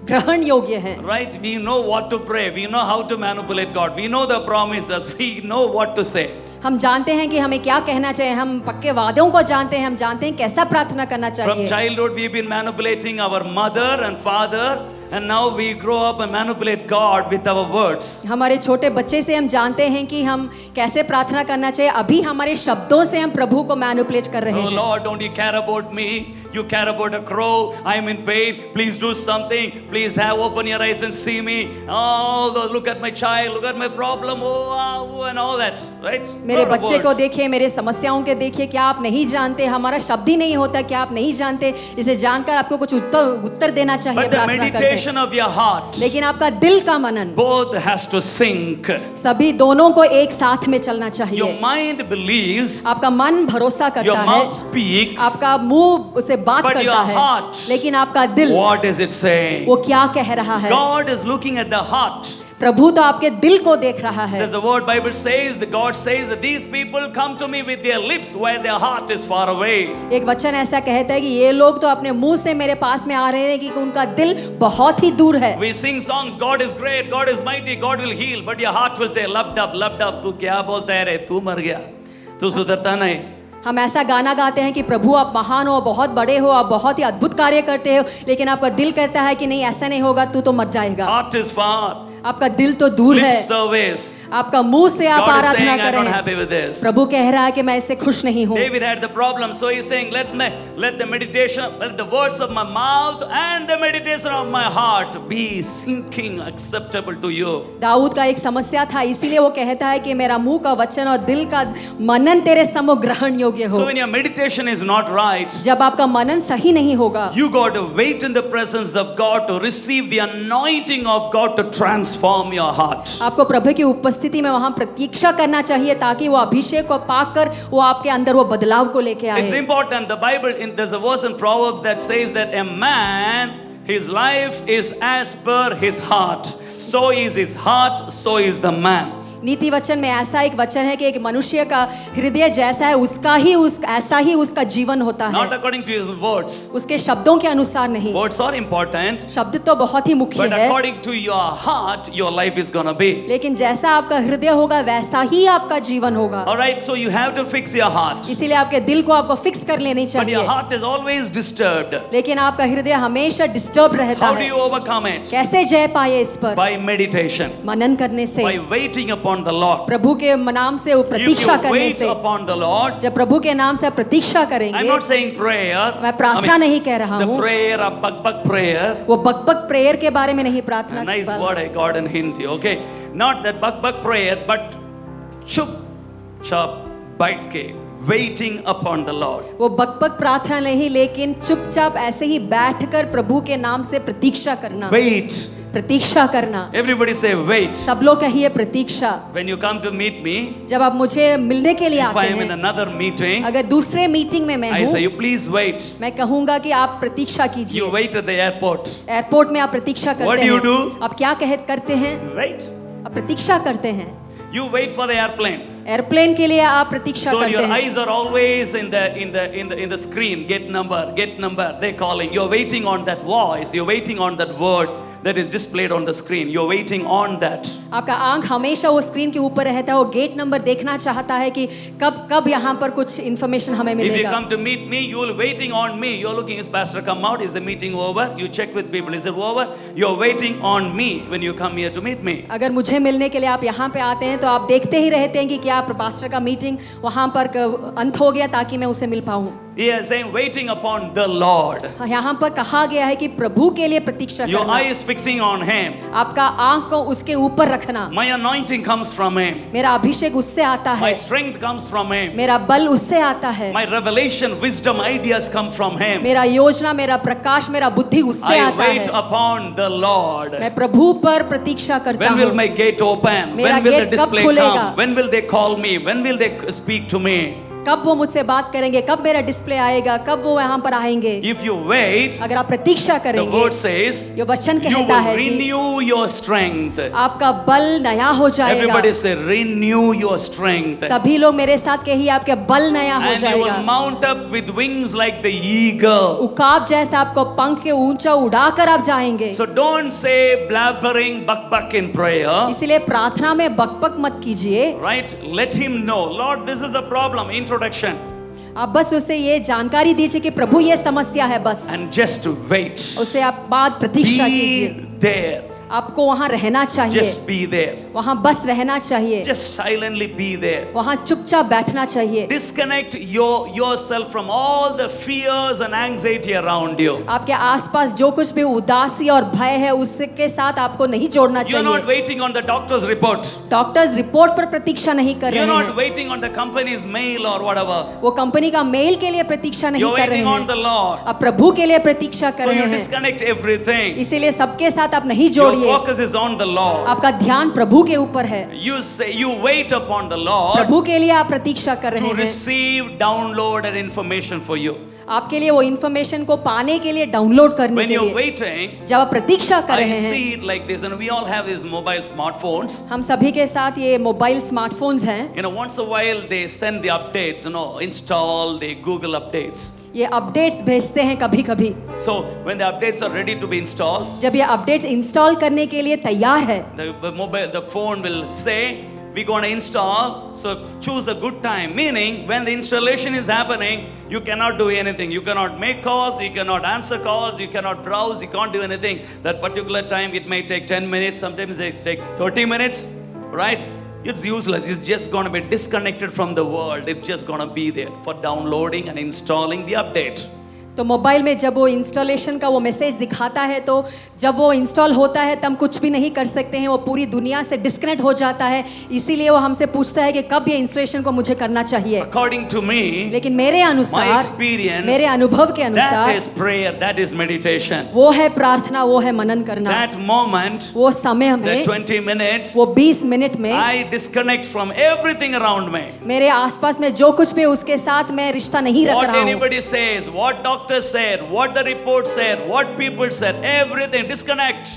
ग्रहण योग्य हैं. Right? We know what to pray. We know how to manipulate God. We know the promises. We know what to say. हम जानते हैं कि हमें क्या कहना चाहिए. हम पक्के वादों को जानते हैं. हम जानते हैं कैसा प्रार्थना करना From चाहिए. childhood, we've been manipulating our mother and father, and now we grow up and manipulate God with our words. हमारे छोटे बच्चे से हम जानते हैं कि हम कैसे प्रार्थना करना चाहिए. अभी हमारे शब्दों से हम प्रभु को मैनिपुलेट कर रहे Oh हैं. Lord, don't you care about me? You care about a crow. I'm in pain. Please do something. Please open your eyes and see me. Oh, look at my child. Look at my problem. Oh, and all that. Right? मेरे Lot of बच्चे को words. देखिए, मेरे समस्याओं के देखिए. क्या आप नहीं जानते? हमारा शब्द ही नहीं होता. क्या आप नहीं जानते? इसे जानकर आपको कुछ उत्तर देना चाहिए But the प्रार्थना करते. meditation of your heart, लेकिन आपका दिल का मनन, both has to sync. सभी दोनों को एक साथ में चलना Your चाहिए. mind believes, आपका मन भरोसा your करता है, mouth speaks. आपका मुंह उसे बात But करता your है, heart, लेकिन आपका दिल What is it saying? वो क्या कह रहा है? God is looking at the heart. प्रभु तो आपके दिल को देख रहा है. There's a word Bible says, the God says that these people come to me with their lips while their heart is far away. एक वचन ऐसा कहता है कि ये लोग तो अपने मुंह से मेरे पास में आ रहे हैं कि उनका दिल बहुत ही दूर है. We sing songs, God is great, God is mighty, God will heal, but your heart will say, lab dab, तू क्या बोलता है रे, तू मर गया, तू सुधरता नहीं. हम ऐसा गाना गाते हैं कि प्रभु आप महान हो, बहुत बड़े हो, आप बहुत ही अद्भुत कार्य करते हो, लेकिन आपका दिल कहता है कि नहीं, ऐसा नहीं होगा, तू तो मर जाएगा. Heart is far. आपका दिल तो दूर Lip है. service. आपका मुंह से आप God is Aradhana saying, I'm not करें. happy with this. प्रभु कह रहा है कि मैं इससे खुश नहीं हूँ. David had the problem, so he's saying, let the meditation, let the words of my mouth and the meditation of my heart be sinking acceptable to you. Dawood का एक समस्या था, इसीलिए वो कहता है कि मेरा मुंह का वचन और दिल का मनन तेरे सम्मुख ग्रहण योग्य हो. So when your meditation is not right, जब आपका मनन सही नहीं होगा, you got to wait in the presence of God to receive the anointing of God to transform transform your heart. आपको प्रभु की उपस्थिति में वहां प्रतीक्षा करना चाहिए ताकि वो अभिषेक को पाकर वो आपके अंदर वो बदलाव को लेके It's आए। important. The Bible, there's a verse in Proverbs that says that a man, his life is as per his heart. So is his heart, so is the man. नीति वचन में ऐसा एक वचन है कि एक मनुष्य का हृदय जैसा है ऐसा ही उसका जीवन होता है, Not according to his words. उसके शब्दों के अनुसार नहीं। Words are important, शब्द तो बहुत ही मुख्य but है, according to your heart, your life is gonna be. लेकिन जैसा आपका हृदय होगा वैसा ही आपका जीवन होगा। All right, so you have to fix your heart. इसीलिए आपके दिल को आपको फिक्स कर लेनी But your चाहिए, heart is always disturbed. लेकिन आपका हृदय हमेशा डिस्टर्ब रहता How do है। you overcome it? कैसे जय पाए इस पर? By meditation, मनन करने से, by waiting upon the Lord. प्रभु के नाम से वो If प्रतीक्षा you करने wait से। upon the Lord, जब प्रभु के नाम से आप प्रतीक्षा I'm करेंगे, not saying prayer. मैं प्रार्थना नहीं कह रहा The हूँ, prayer of bak prayer. वो बकबक प्रेयर के बारे में नहीं A प्रार्थना nice कर- word I got in Hindi, okay? Not that bak prayer, but chup chop bite ke waiting upon the Lord. वो बकबक प्रार्थना नहीं, लेकिन चुपचाप ऐसे ही बैठकर प्रभु के नाम से प्रतीक्षा करना। Wait. प्रतीक्षा करना। Everybody say wait. सब लोग कहिए प्रतीक्षा। When you come to meet me, जब आप मुझे मिलने के लिए if आते I am in हैं, another meeting, अगर दूसरे मीटिंग में मैं I say हूँ, you please wait. मैं कहूँगा कि आप प्रतीक्षा You कीजिए। wait at the airport. Airport में आप प्रतीक्षा What करते do you हैं, do? आप क्या करते हैं? Wait. आप प्रतीक्षा करते हैं। You wait for the airplane. Airplane के लिए आप प्रतीक्षा So करते your हैं। eyes are always in the screen. Get number. They're calling. You're waiting on that voice. You're waiting on that word that is displayed on the screen. You're waiting on that. आपका आंख हमेशा वो screen के ऊपर रहता है, वो gate number देखना चाहता है कि कब यहाँ पर कुछ इन्फॉर्मेशन हमें If you मिलेगा। come to meet me, you're waiting on me. You're looking, is pastor come out? Is the meeting over? You check with people, is it over? You're waiting on me when you come here to meet me. अगर मुझे मिलने के लिए आप यहाँ पे आते हैं तो आप देखते ही रहते हैं कि क्या पास्टर का मीटिंग वहाँ पर अंत हो गया ताकि मैं उसे मिल पाऊँ। He is saying waiting upon the Lord. यहाँ पर कहा गया है कि प्रभु के लिए प्रतीक्षा Your करना। eye is fixing on Him. आपका आंख को उसके ऊपर रखना। My anointing comes from Him. मेरा अभिषेक उससे आता My है, strength comes from Him. मेरा बल उससे आता है, My revelation, wisdom, ideas come from Him. मेरा योजना, मेरा प्रकाश, मेरा बुद्धि उससे I आता wait है। upon the Lord. मैं प्रभु पर प्रतीक्षा करता When will हूँ। my gate open? मेरा When will the गेट कब display खुलेगा? come? When will they call me? When will they speak to me? कब वो मुझसे बात करेंगे, कब मेरा डिस्प्ले आएगा, कब वो यहाँ पर आएंगे। If you wait, अगर आप प्रतीक्षा the करेंगे, word says, ये वचन you कहता will है कि renew your strength. आपका बल नया हो जाएगा। Everybody say, renew your strength. सभी लोग मेरे साथ कहिए, आपके बल नया हो And you will जाएगा। mount up with wings like the eagle. उकाब जैसा आपको पंख के ऊंचा उड़ाकर आप जाएंगे। So don't say blabbering buck in prayer. इसलिए प्रार्थना में बकबक मत कीजिए। Right? Let him know, Lord, this is the problem. Introduction. आप बस उसे ये जानकारी दीजिए कि प्रभु ये समस्या है, बस And just wait. उसे आप बाद प्रतीक्षा Be कीजिए। there. आपको वहाँ रहना चाहिए, Just be there. वहाँ बस रहना चाहिए, Just silently be there. वहाँ चुपचाप बैठना चाहिए। Disconnect yourself from all the fears and anxiety around you. आपके आसपास जो कुछ भी उदासी और भय है उसके साथ आपको नहीं जोड़ना You're not चाहिए। waiting on the doctor's report. Doctors report पर प्रतीक्षा नहीं कर You're रहे not हैं, waiting on the company's mail or whatever. वो कंपनी का मेल के लिए प्रतीक्षा नहीं You're कर रहे waiting on the हैं, Lord. आप प्रभु के लिए प्रतीक्षा कर So रहे you हैं। disconnect everything. इसीलिए सबके साथ आप नहीं Your जोड़िए, focus is on the Lord. आपका ध्यान प्रभु के ऊपर है। You say you wait upon the Lord प्रभु के लिए आप प्रतीक्षा कर to रहे हैं, receive download and information for you. आपके लिए वो इंफॉर्मेशन को पाने के लिए, डाउनलोड करने When के you're लिए। waiting, जब आप प्रतीक्षा कर I रहे हैं, see it like this, and we all have these mobile smartphones. हम सभी के साथ ये मोबाइल स्मार्टफोन्स हैं। You know, once a while they send the updates, install the Google updates. ये अपडेट्स भेजते हैं कभी कभी। So when the updates are ready to be installed, जब ये अपडेट्स इंस्टॉल करने के लिए तैयार है, the phone will say, we're going to install, so choose a good time. Meaning, when the installation is happening, you cannot do anything. You cannot make calls, you cannot answer calls, you cannot browse, you can't do anything. That particular time, it may take 10 minutes, sometimes it take 30 minutes, right? It's useless. It's just going to be disconnected from the world. It's just going to be there for downloading and installing the update. तो mobile में जब वो installation का वो message दिखाता है तो जब वो इंस्टॉल होता है तब कुछ भी नहीं कर सकते हैं, वो पूरी दुनिया से डिस्कनेक्ट हो जाता है। इसीलिए वो हमसे पूछता है कि कब ये इंस्टॉलेशन को मुझे करना चाहिए। According to me, लेकिन मेरे my अनुसार, experience, मेरे अनुभव के that अनुसार is prayer, that is meditation. वो है प्रार्थना, वो है मनन करना। That moment, वो समय the में, 20 minutes, वो 20 मिनट में I disconnect from everything around me. मेरे आसपास में जो कुछ भी उसके साथ मैं रिश्ता नहीं रख What रहा हूँ। anybody says, what doctor said, what the report said, what people said, everything, disconnect.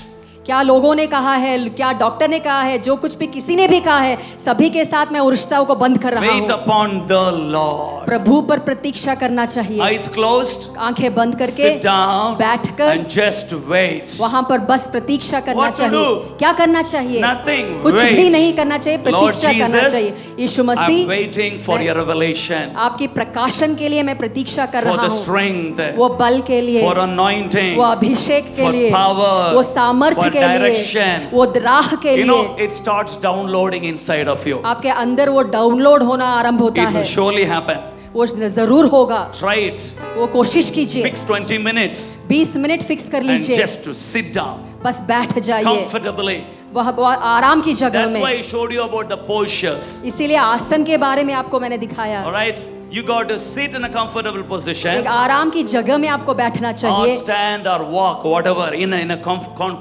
क्या लोगों ने कहा है, क्या डॉक्टर ने कहा है, जो कुछ भी किसी ने भी कहा है, सभी के साथ मैं रिश्ताओं को बंद कर रहा Wait हूँ। upon the Lord. प्रभु पर प्रतीक्षा करना चाहिए। Eyes closed, आंखें बंद करके sit down बैठकर and just wait. वहां पर बस प्रतीक्षा करना What to चाहिए। do? क्या करना चाहिए? Nothing. कुछ Wait. भी नहीं करना चाहिए, Lord प्रतीक्षा करना Jesus, चाहिए। यीशु I'm मसीह, waiting for मैं- your revelation, आपकी प्रकाशन के लिए मैं प्रतीक्षा कर for रहा the हूँ। strength, वो बल के लिए, for anointing, वो अभिषेक के for लिए, power, वो सामर्थ्य for के लिए, direction. वो राह के You लिए। know, it starts downloading inside of you. आपके अंदर वो डाउनलोड होना आरंभ होता It will है। surely happen. वो जरूर होगा। Try it. वो कोशिश कीजिए। Fix 20 minutes 20 मिनट फिक्स कर and लीजिए। just to sit down बस बैठ जाइए comfortably. वह आराम की जगह That's why में। I showed you about the postures. इसीलिए आसन के बारे में आपको मैंने दिखाया। All right? You got to sit in a comfortable position, एक आराम की जगह में आपको बैठना or चाहिए। stand or walk, whatever, in a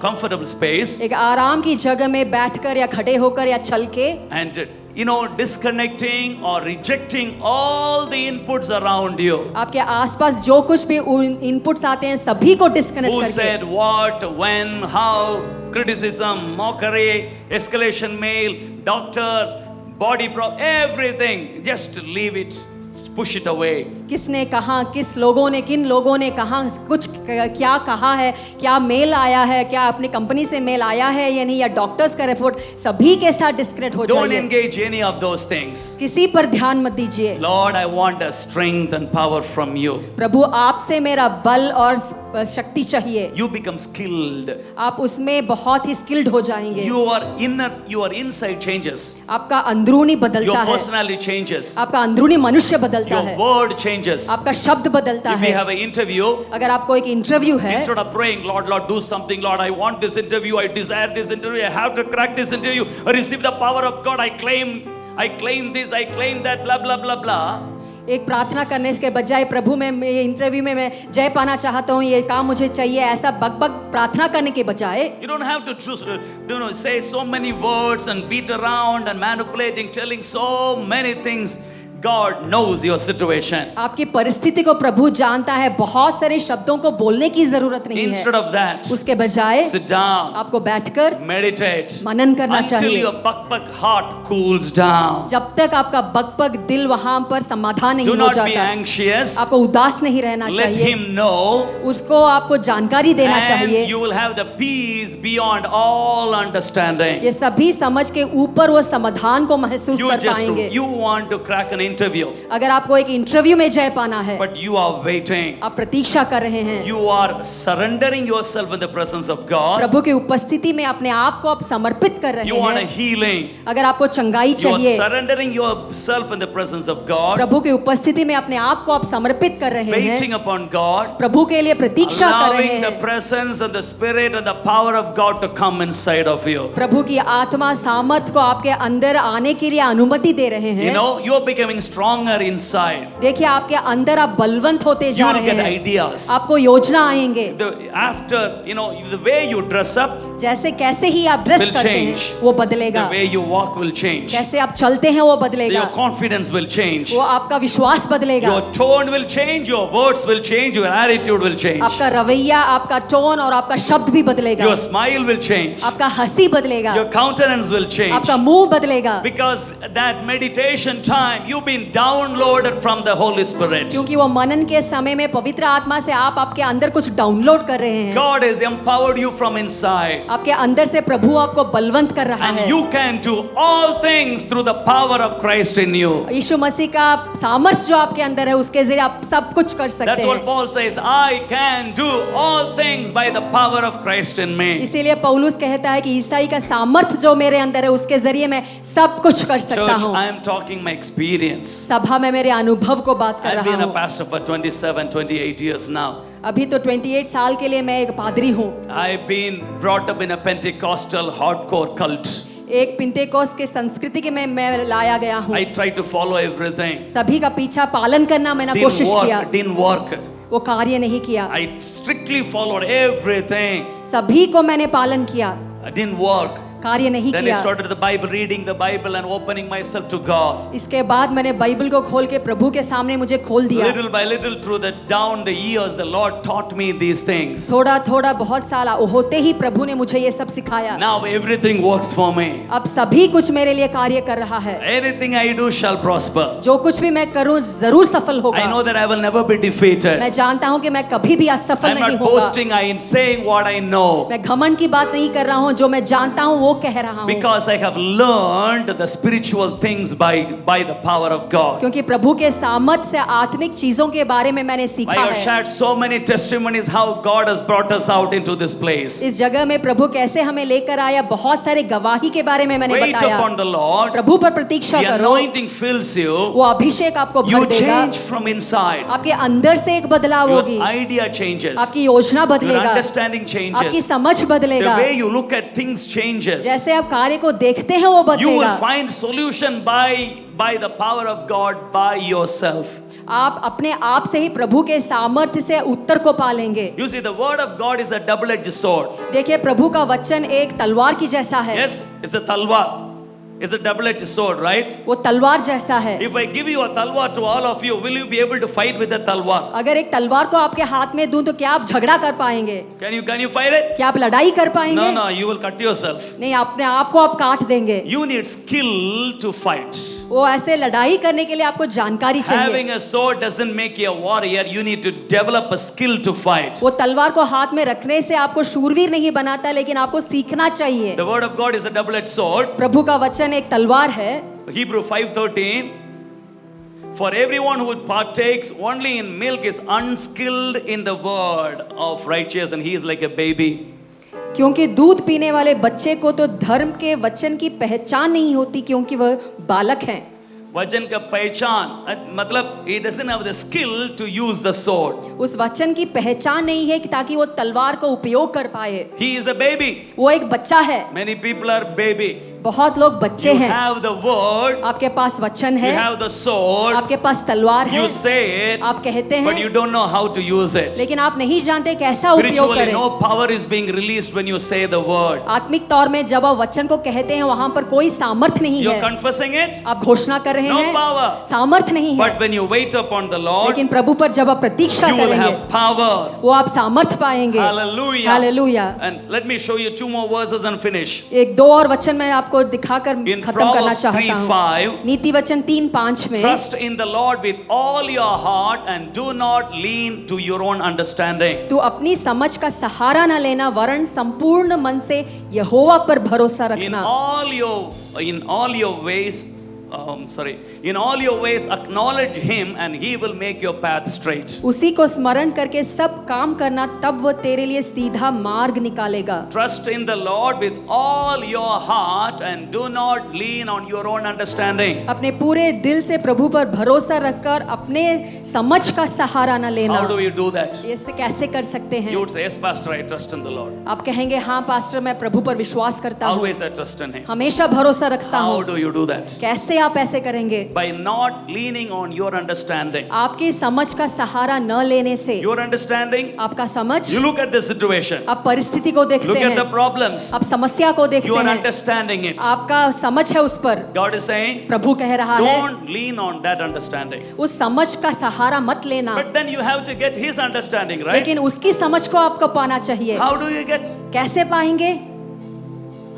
comfortable space. एक आराम की जगह में बैठकर या खड़े होकर या चल के, And you know, disconnecting or rejecting all the inputs around you. आपके आसपास जो कुछ भी इनपुट्स आते हैं सभी को डिस्कनेक्ट Who करके, said what, when, how, criticism, mockery, escalation mail, doctor, body everything. Just leave it. Push it away. किसने कहा, किस लोगों ने, किन लोगों ने कहा, कुछ क्या कहा है, क्या मेल आया है, क्या अपनी कंपनी से मेल आया है या नहीं, या डॉक्टर्स का रिपोर्ट, सभी के साथ डिस्कनेक्ट हो Don't जाइए। engage any of those things. किसी पर ध्यान मत दीजिए। Lord, I want a strength and power from you. प्रभु आपसे मेरा बल और शक्ति चाहिए। You become skilled. आप उसमें बहुत ही स्किल्ड हो जाएंगे। Your inside changes. आपका अंदरूनी बदलता Your है, personality changes. आपका अंदरूनी मनुष्य बदलता Your है, word changes. आपका शब्द बदलता If we है। have an interview, अगर आपको एक इंटरव्यू है, instead of praying, Lord, Lord, do something, Lord, I want this interview, I desire this interview, I have to crack this interview, I receive the power of God, I claim this, I claim that, blah, blah, blah, blah. एक प्रार्थना करने के बजाय प्रभु में ये interview में मैं जय पाना चाहता हूँ, ये काम मुझे चाहिए, ऐसा बकबक प्रार्थना करने के बजाय You don't have to choose, say so many words and beat around and manipulating, telling so many things. God knows your situation. आपकी परिस्थिति को प्रभु जानता है, बहुत सारे शब्दों को बोलने की जरूरत नहीं Instead है। of that, उसके बजाय sit down, आपको बैठकर meditate मनन करना until चाहिए। your buck heart cools down. जब तक आपका बकबक दिल वहां पर समाधान नहीं Do हो not be जाता, anxious. आपको उदास नहीं रहना Let चाहिए, him know, उसको आपको जानकारी देना and चाहिए। you will have the peace beyond all understanding. ये सभी समझ के ऊपर वो समाधान को महसूस कर पाएंगे। You want to crack an interview, अगर आपको एक इंटरव्यू में जय पाना है, but you are waiting. आप प्रतीक्षा कर रहे हैं, You are surrendering yourself in the presence of God. प्रभु की उपस्थिति में अपने आप को आप समर्पित कर रहे You want a हैं। healing. अगर आपको चंगाई You are चाहिए, surrendering yourself in the presence of God, प्रभु की उपस्थिति में अपने आप को आप समर्पित कर रहे हैं, waiting upon God, प्रभु के लिए प्रतीक्षा कर रहे allowing the हैं, presence and the spirit and the power of God to come inside of you. प्रभु की आत्मा सामर्थ को आपके अंदर आने के लिए अनुमति दे रहे You हैं। know, you are becoming stronger inside. देखिए आपके अंदर आप बलवंत होते You जा will रहे get हैं, ideas. आपको योजना आएंगे। After, the way you dress up, जैसे कैसे ही आप ड्रेस will करते हैं change. वो the बदलेगा, way you walk will change. कैसे आप चलते हैं वो बदलेगा, Your confidence will change. वो आपका विश्वास बदलेगा, Your tone will change, your words will change, your attitude will change. आपका रवैया, आपका टोन और आपका शब्द भी बदलेगा, Your smile will change. आपका हंसी बदलेगा, Your countenance will change. आपका मुंह बदलेगा, Because that meditation time, you've been downloaded from the Holy Spirit. क्योंकि वो मनन के समय में पवित्र आत्मा से आप आपके अंदर कुछ डाउनलोड कर रहे हैं। God has empowered you from inside. आपके अंदर से प्रभु आपको बलवंत कर रहा And है। you can do all things through the power of Christ in you. यीशु मसीह का सामर्थ जो आपके अंदर है उसके जरिए आप सब कुछ कर सकते That's what हैं। Paul says. I can do all things by the power of Christ in me. इसीलिए पौलुस कहता है कि ईसाई का सामर्थ जो मेरे अंदर है उसके जरिए मैं सब कुछ कर सकता Church, हूँ। I am talking my experience. सभा में मेरे अनुभव को बात कर I've रहा been a हूँ। pastor for 27, 28 years now. अभी तो 28 साल के लिए मैं एक पादरी हूँ। I've been brought up in a Pentecostal hardcore cult. एक पिंतेकोस्त के संस्कृति के में मैं लाया गया हूँ। I tried to follow everything. सभी का पीछा पालन करना मैंने कोशिश किया, Didn't work. वो कार्य नहीं किया। I strictly followed everything. सभी को मैंने पालन किया, It didn't work. कार्य नहीं Then I किया। started the Bible, reading the Bible and opening myself to God. इसके बाद मैंने बाइबल को खोल के प्रभु के सामने मुझे खोल दिया। Little by little through the down the years, the Lord taught me these things. थोड़ा थोड़ा बहुत साल होते ही प्रभु ने मुझे ये सब सिखाया। Now everything works for me. अब सभी कुछ मेरे लिए कार्य कर रहा है। Anything I do shall prosper. जो कुछ भी मैं करूं जरूर सफल I होगा। know that I will never be defeated. मैं जानता हूं कि मैं कभी भी असफल I'm नहीं not होगा। boasting, I am saying what I know. मैं घमंड की बात नहीं कर रहा हूं, जो मैं जानता हूं वो कह रहा हूं। Because I have learned the spiritual things by the power of God. क्योंकि प्रभु के सामर्थ से आत्मिक चीजों के बारे में मैंने I सीखा have है। shared so many testimonies how God has brought us out into this place. इस जगह में प्रभु कैसे हमें लेकर आया, बहुत सारे गवाही के बारे में मैंने Wait बताया। upon the Lord. प्रभु पर प्रतीक्षा The करो, anointing fills you. वो अभिषेक आपको You भर देगा। change from inside. आपके अंदर से एक बदलाव होगी, Your idea changes. आपकी योजना Your बदलेगा, understanding आपकी changes. समझ The बदलेगा, way you look at things changes. जैसे आप कार्य को देखते हैं वो You will बदलेगा। find solution by the power of God by yourself. आप अपने आप से ही प्रभु के सामर्थ्य से उत्तर को पालेंगे। You see, the word of God is a double-edged sword. देखिए प्रभु का वचन एक तलवार की जैसा है। Yes, it's a talwar. It's a double-edged sword, right? वो तलवार जैसा है। If I give you a talwar to all of you, will you be able to fight with the talwar? अगर एक तलवार को आपके हाथ में दूं तो क्या आप झगड़ा कर पाएंगे? Can you fight it? क्या आप लड़ाई कर पाएंगे? No, you will cut yourself. नहीं, अपने आप को आप काट देंगे। You need skill to fight. वो ऐसे लड़ाई करने के लिए आपको जानकारी चाहिए। Having a sword doesn't make you a warrior. You need to develop a skill to fight. वो तलवार को हाथ में रखने से आपको शूरवीर नहीं बनाता, लेकिन आपको सीखना चाहिए। The word of God is a double-edged sword. प्रभु का वचन एक तलवार है। Hebrew 5:13. For everyone who partakes only in milk is unskilled in the word of righteousness, and he is like a baby. क्योंकि दूध पीने वाले बच्चे को तो धर्म के वचन की पहचान नहीं होती, क्योंकि वह बालक हैं। वचन का पहचान मतलब he doesn't have the skill to use the sword. उस वचन की पहचान नहीं है कि ताकि वो तलवार को उपयोग कर पाए। He is a baby. वो एक बच्चा है। Many people are baby. बहुत लोग बच्चे You हैं। have the word. आपके पास वचन You है, have the sword. आपके पास तलवार है, You say it, आप कहते but you हैं, don't know how to use it. लेकिन आप नहीं जानते कैसा उपयोग Spiritually, करें। no power is being released when you say the word. आत्मिक तौर में जब आप वचन को कहते हैं वहां पर कोई सामर्थ नहीं You're है। confessing it, आप घोषणा कर रहे no हैं, power. सामर्थ नहीं है। But when you wait upon the Lord, लेकिन प्रभु पर जब आप प्रतीक्षा you will करेंगे, have power. वो आप सामर्थ पाएंगे। Hallelujah. Hallelujah. And let me show you 2 more verses and finish. एक दो और वचन मैं आपको दिखाकर In खत्म करना Proverbs चाहता हूँ। 3:5, नीति वचन 3:5 में, trust in the Lord with all your heart and do not lean to your own understanding. तू अपनी समझ का सहारा न लेना, वरन संपूर्ण मन से यहोवा पर भरोसा In रखना। all your ways, in all your ways acknowledge him and he will make your path straight. उसी को स्मरण करके सब काम करना, तब वो तेरे लिए सीधा मार्ग निकालेगा। Trust in the Lord with all your heart and do not lean on your own understanding. अपने पूरे दिल से प्रभु पर भरोसा रखकर अपने समझ का सहारा न लेना। How do you do that? इससे कैसे कर सकते हैं? You would say, yes, Pastor, I trust in the Lord. आप कहेंगे, हाँ पास्टर, मैं प्रभु पर विश्वास करता हूँ, Always I trust in him. हमेशा भरोसा रखता How हूँ। do you do that? कैसे आप ऐसे करेंगे? By not leaning on your understanding. आपकी समझ का सहारा न लेने से। Your understanding, आपका समझ, you look at the situation, आप परिस्थिति को देखते look at the हैं, problems, आप समस्या को you देखते are हैं, understanding it. आपका समझ है उस पर। God is saying, प्रभु कह रहा है, don't lean on that understanding. उस समझ का सहारा मत लेना, But then you have to get his understanding, right? लेकिन उसकी समझ को आपको पाना चाहिए। How do you get? कैसे पाएंगे?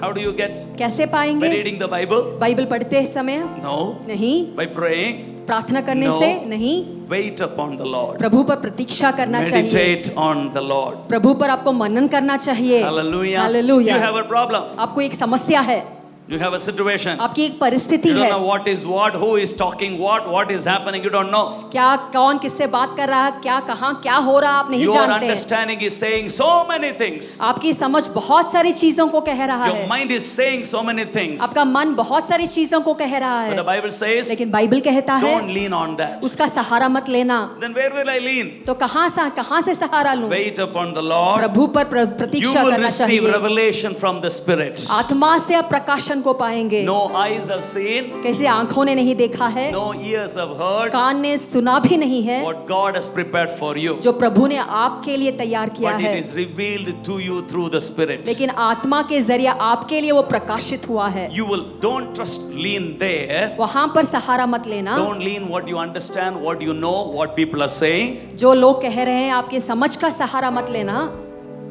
How do you get? कैसे By पाएंगे? reading the Bible? बाइबल पढ़ते समय? No. नहीं। By praying? प्रार्थना करने No. से नहीं, Wait upon the Lord. प्रभु पर प्रतीक्षा करना चाहिए, Meditate on the Lord. प्रभु पर आपको मनन करना चाहिए। Hallelujah. Hallelujah. You have a problem. आपको एक समस्या है, You have a situation. आपकी एक परिस्थिति You don't है, know what is what, who is talking what is happening. You don't know. क्या कौन किससे बात कर रहा है, क्या कहाँ क्या हो रहा है, आप नहीं Your जानते हैं। understanding is saying so many things. आपकी समझ बहुत सारी चीजों को कह रहा Your है, mind is saying so many things. आपका मन बहुत सारी चीजों को कह रहा But the है, Bible says, लेकिन बाइबल कहता है don't lean on that. उसका सहारा मत लेना। Then where will I lean? तो कहाँ से सहारा लूं? Wait upon the Lord. प्रभु पर You प्रतीक्षा will करना receive चाहिए। revelation from the Spirit. आत्मा से आप प्रकाशन को पाएंगे। No eyes have seen, कैसे आंखों ने नहीं देखा है, no ears have heard कान ने सुना भी नहीं है, what God has prepared for you. जो प्रभु ने आपके लिए तैयार किया But है, it is revealed to you through the Spirit. लेकिन आत्मा के जरिए आपके लिए वो प्रकाशित हुआ है। You will don't trust lean there. वहां पर सहारा मत लेना। Don't lean what you understand, what you know, what people are saying. जो लोग कह रहे हैं आपकी समझ का सहारा मत लेना।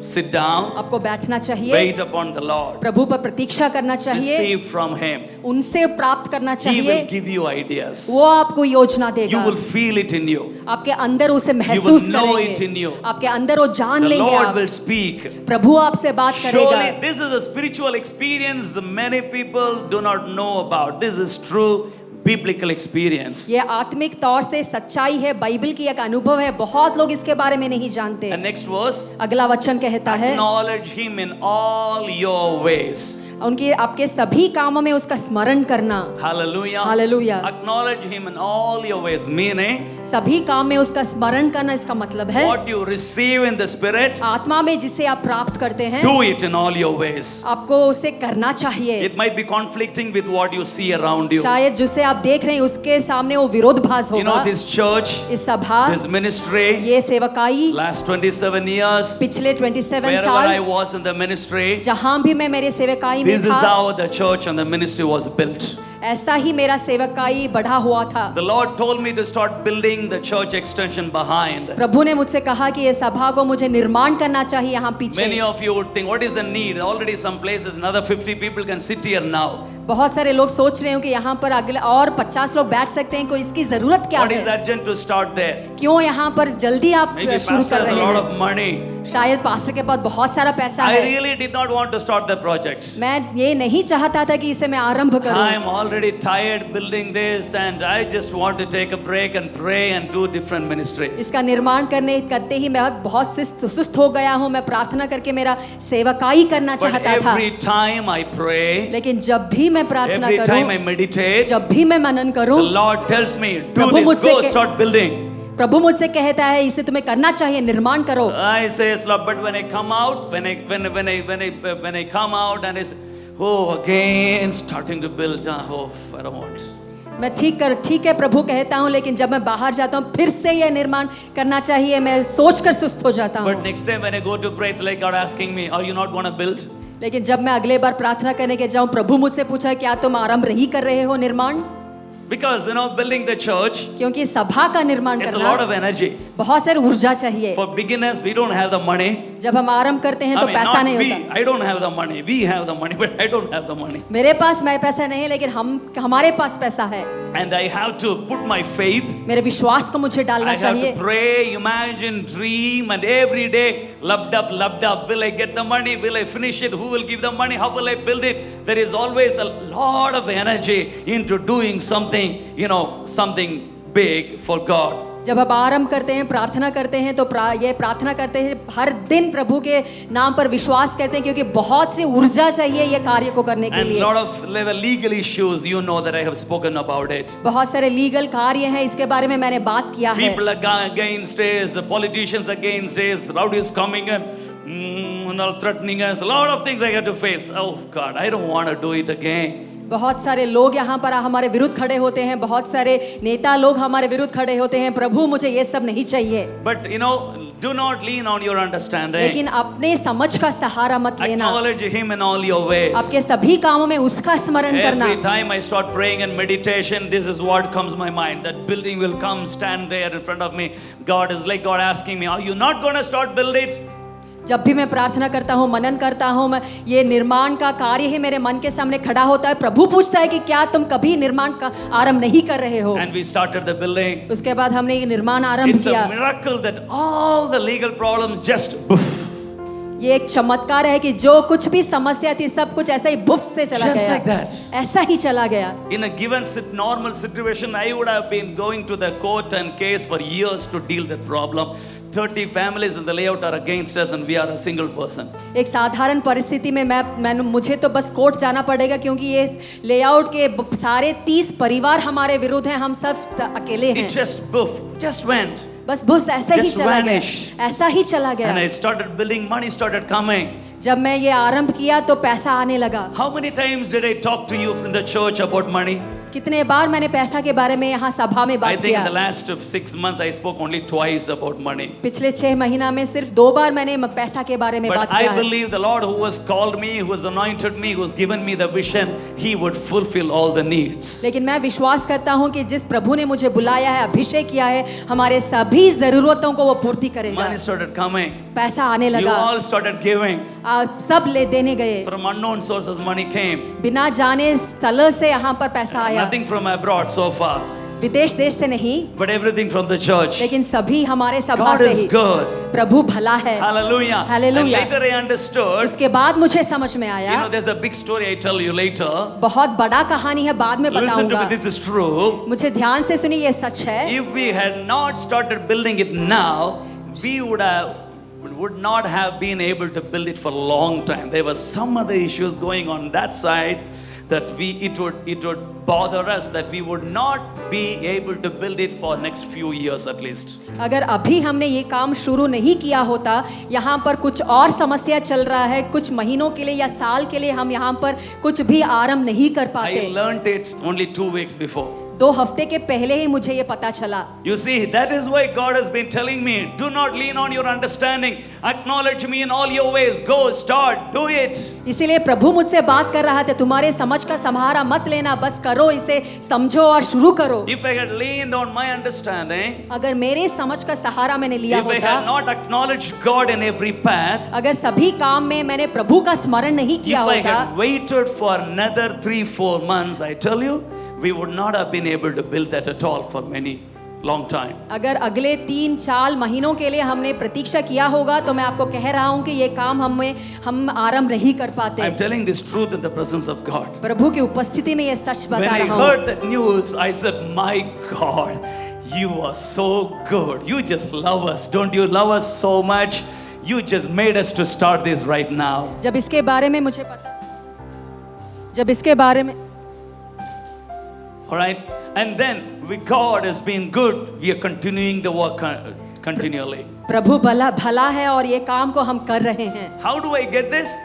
Sit down. आपको बैठना चाहिए, Wait upon the Lord. प्रभु पर प्रतीक्षा करना चाहिए, Receive from Him. उनसे प्राप्त करना He चाहिए। will give you ideas. वो आपको योजना You देगा, will feel it in you. आपके अंदर उसे महसूस know it in करेंगे, you. आपके अंदर वो जान The लेंगे Lord आप, will speak. प्रभु आपसे बात Surely करेगा। this is a spiritual experience many people do not know about. This is true biblical experience. ये आत्मिक तौर से सच्चाई है, बाइबल की एक अनुभव है, बहुत लोग इसके बारे में नहीं जानते। And next verse, अगला वचन कहता है, acknowledge Him in all your ways. उनके आपके सभी कामों में उसका स्मरण करना। Hallelujah. Hallelujah. Acknowledge Him in all your ways. Meaning, सभी काम में उसका स्मरण करना, इसका मतलब है what you receive in the Spirit, आत्मा में जिसे आप प्राप्त करते हैं, do it in all your ways. आपको उसे करना चाहिए। It might be conflicting with what you see around you. शायद जिसे आप देख रहे हैं उसके सामने वो विरोधाभास You know, होगा। this church, इस सभा, this ministry, ये सेवकाई, last 27 years, पिछले 27 wherever I साल was in the ministry, जहां भी मैं मेरे सेवकाई में this is था, how the church and the ministry was built. ऐसा ही मेरा सेवकाई बढ़ा हुआ था। The Lord told me to start building the church extension behind. प्रभु ने मुझसे कहा कि ये सभा को मुझे निर्माण करना चाहिए यहाँ Many पीछे। of you would think, what is the need? Already some places, another 50 people can sit here now. बहुत सारे लोग सोच रहे हो कि यहाँ पर अगले और 50 लोग बैठ सकते हैं, कोई इसकी जरूरत क्या What is है? urgent to start there? क्यों यहाँ पर जल्दी आप Maybe शुरू pastor कर has a रहे lot हैं? of money. शायद पास्टर के पास बहुत सारा पैसा I है। really did not want to start the project. मैं ये नहीं चाहता था कि इसे मैं आरंभ I करूं। am already tired building this and I just want to take a break and pray and do different ministries. इसका निर्माण करते ही मैं बहुत सुस्त हो गया हूँ। मैं प्रार्थना करके मेरा सेवकाई करना But चाहता था, every time I pray, लेकिन जब भी मैं प्रार्थना every time I करूं, meditate, जब भी मैं मनन the करूं, Lord tells me, do Prabhu this, मुझसे go के- start building. प्रभु मुझसे कहता है इसे तुम्हें करना चाहिए, निर्माण करो। I say, yes, Lord, but when I come out, when I come out and it's, oh, again starting to build, oh, I don't want. मैं ठीक है प्रभु कहता हूँ, लेकिन जब मैं बाहर जाता हूँ फिर से ये निर्माण करना चाहिए, मैं सोचकर सुस्त हो जाता हूँ। But next time when I go to pray, it's like God asking me, are you not going to build? लेकिन जब मैं अगले बार प्रार्थना करने के जाऊँ, प्रभु मुझसे पूछा क्या तुम आरंभ नहीं कर रहे हो निर्माण? Because, building the church, क्योंकि सभा का निर्माण it's a lot करना of energy. बहुत सारी ऊर्जा चाहिए। For beginners, we don't have the money. जब हम आरंभ करते हैं I तो mean, पैसा not नहीं we. होता। I don't have the money. We have the money, but I don't have the money. मेरे पास मैं पैसा नहीं है, लेकिन हमारे पास पैसा है। And I have to put my faith. मेरे विश्वास को मुझे I डालना have चाहिए। to pray, imagine, dream, and every day, loved up. Will I get the money? Will I finish it? Who will give the money? How will I build it? There is always a lot of energy into doing something, something big for God. जब आप आरंभ करते हैं, प्रार्थना करते हैं, तो ये प्रार्थना करते हैं, हर दिन प्रभु के नाम पर विश्वास करते हैं, क्योंकि बहुत सी ऊर्जा चाहिए ये कार्य को करने के And लिए। lot of legal issues, that I have spoken about it. बहुत सारे लीगल कार्य हैं, इसके बारे में मैंने बात किया है। People against us, politicians against us, rowdies coming and all threatening us. A lot of things I had to face. Oh God, I don't want to do it again. बहुत सारे लोग यहाँ पर हमारे विरुद्ध खड़े होते हैं, बहुत सारे नेता लोग हमारे विरुद्ध खड़े होते हैं। प्रभु मुझे ये सब नहीं चाहिए। But do not lean on your understanding. लेकिन अपने समझ का सहारा मत लेना। Acknowledge Him in all your ways. आपके सभी कामों में उसका स्मरण करना। Every time I start praying and meditation, this is what comes to my mind. That building will come, stand there in front of me. God asking me, are you not going to start build it? जब भी मैं प्रार्थना करता हूँ, मनन करता हूँ, मैं ये निर्माण का कार्य ही मेरे मन के सामने खड़ा होता है। प्रभु पूछता है कि क्या तुम कभी निर्माण का आरंभ नहीं कर रहे हो? And we started the building. उसके बाद हमने ये निर्माण आरंभ It's किया। a miracle that all the legal problems just poof. ये एक चमत्कार है कि जो कुछ भी समस्या थी सब कुछ ऐसा ही बुफ से चला Just गया। like that. ऐसा ही चला गया। In a given normal situation, I would have been going to the court and case for years to deal that problem. 30 families in the layout are against us and we are a single person. एक साधारण परिस्थिति में मुझे तो बस court जाना पड़ेगा क्योंकि ये लेआउट के सारे 30 परिवार हमारे विरुद्ध हैं, हम सब अकेले हैं। It just poof, just went. बस बुस ऐसा ही Just चला गया, vanished. ऐसा ही चला And I गया। started building, money started coming. जब मैं ये आरंभ किया तो पैसा आने लगा। How many times did I talk to you in the church about money? कितने बार मैंने पैसा के बारे में यहाँ सभा में I बात think in किया। the last 6 months I spoke only twice about money. पिछले 6 महीना में सिर्फ 2 बार मैंने पैसा के बारे में But बात किया I है। believe the Lord who has called me, who has anointed me, who has given me the vision, He would fulfill all the needs. लेकिन मैं विश्वास करता हूँ कि जिस प्रभु ने मुझे बुलाया है, अभिषेक किया है, हमारे सभी जरूरतों को वो पूर्ति करेगा। Money started coming. पैसा आने You लगा, all started giving. सब ले देने गए। From unknown sources money came. बिना जाने स्थल से यहाँ पर पैसा आया। Nothing from abroad so far, विदेश देश से नहीं, but everything from the church. लेकिन सभी हमारे सभा God से is ही। good. प्रभु भला है। Hallelujah. Hallelujah. And later I understood. उसके बाद मुझे समझ में You आया, know, there's a big story I tell you later. बहुत बड़ा कहानी है, बाद में Listen to me, बताऊंगा। this is true. मुझे ध्यान से सुनिए, ये सच है। If we had not started building it now, we would not have been able to build it for a long time. There were some other issues going on that side that it would bother us, that we would not be able to build it for next few years at least. अगर अभी हमने ये काम शुरू नहीं किया होता, यहाँ पर कुछ और समस्या चल रहा है, कुछ महीनों के लिए या साल के लिए हम यहाँ पर कुछ भी आरंभ नहीं कर I पाते। learned it only 2 weeks before. 2 हफ्ते के पहले ही मुझे ये पता चला। You see, that is why God has been telling me, do not lean on your understanding, acknowledge me in all your ways, go, start, do it. इसीलिए प्रभु मुझसे बात कर रहा था, तुम्हारे समझ का सहारा मत लेना, बस करो, इसे समझो और शुरू करो। If I had leaned on my understanding, अगर मेरे समझ का सहारा मैंने लिया if I होता, had not acknowledged God in every path, अगर सभी काम में मैंने प्रभु का स्मरण नहीं if किया I होता, had waited for another 3-4 months, I tell you, we would not have been able to build that at all for many long time. अगर अगले 3-4 महीनों के लिए हमने प्रतीक्षा किया होगा तो मैं आपको कह रहा हूँ कि ये काम हम आरंभ नहीं कर पाते। I'm telling this truth in the presence of God. प्रभु की उपस्थिति में ये सच When बता I रहा हूँ। heard that news, I said, my God, you are so good. You just love us. Don't you love us so much? You just made us to start this right now. जब इसके बारे में मुझे All right? And then God has been good. We are continuing the work continually. प्रभु भला है और ये काम को हम कर रहे हैं। How do I get this?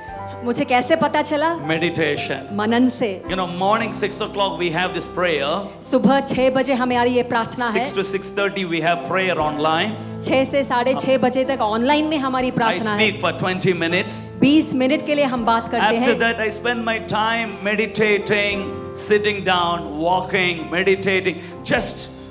मुझे कैसे पता चला? Meditation. मनन से। You know, morning 6 o'clock we have this prayer. सुबह 6 बजे हमारी ये प्रार्थना है। 6 to 6:30 we have prayer online. 6 से 6:30 बजे तक ऑनलाइन में हमारी I प्रार्थना है। speak for 20 minutes. 20 मिनट के लिए हम बात करते After हैं। that, I spend my time meditating, sitting down, walking, meditating.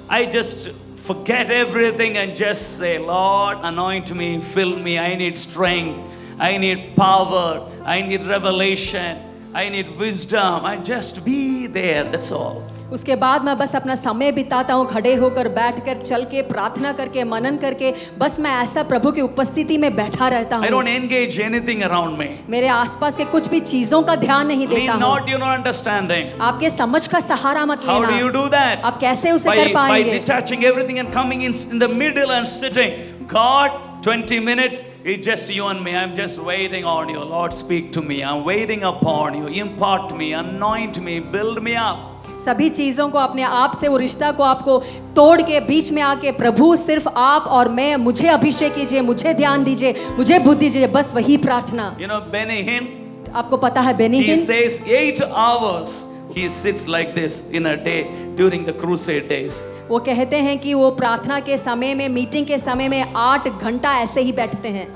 I just forget everything and just say, Lord, anoint me, fill me. I need strength. I need power. I need revelation. I need wisdom. And just be there. That's all. उसके बाद मैं बस अपना समय बिताता हूँ, खड़े होकर, बैठकर, चल के, प्रार्थना करके, मनन करके, बस मैं ऐसा प्रभु की उपस्थिति में बैठा रहता I don't हूँ। engage anything around me. मेरे आसपास के कुछ भी चीजों का ध्यान नहीं देता Lean हूँ। not your understanding. आपके समझ का सहारा मत How do you लेना। do that? आप कैसे उसे कर By पाएंगे? detaching everything and coming in the middle and sitting. God, 20 minutes, it's just you and me. I'm just waiting on you. Lord, speak to me. I'm waiting upon you. Impart me, anoint me, build me up. सभी चीजों को अपने आप से, वो रिश्ता को आपको तोड़ के बीच में आके, प्रभु सिर्फ आप और मैं, मुझे अभिषेक कीजिए, मुझे ध्यान दीजिए, मुझे बुद्धि दीजिए, बस वही प्रार्थना। You know, Benny Hinn, आपको पता है बेनी he हिन, says 8 hours he sits like this in a day during the crusade days. वो कहते हैं कि वो प्रार्थना के समय में, मीटिंग के समय में 8 घंटा ऐसे ही बैठते हैं।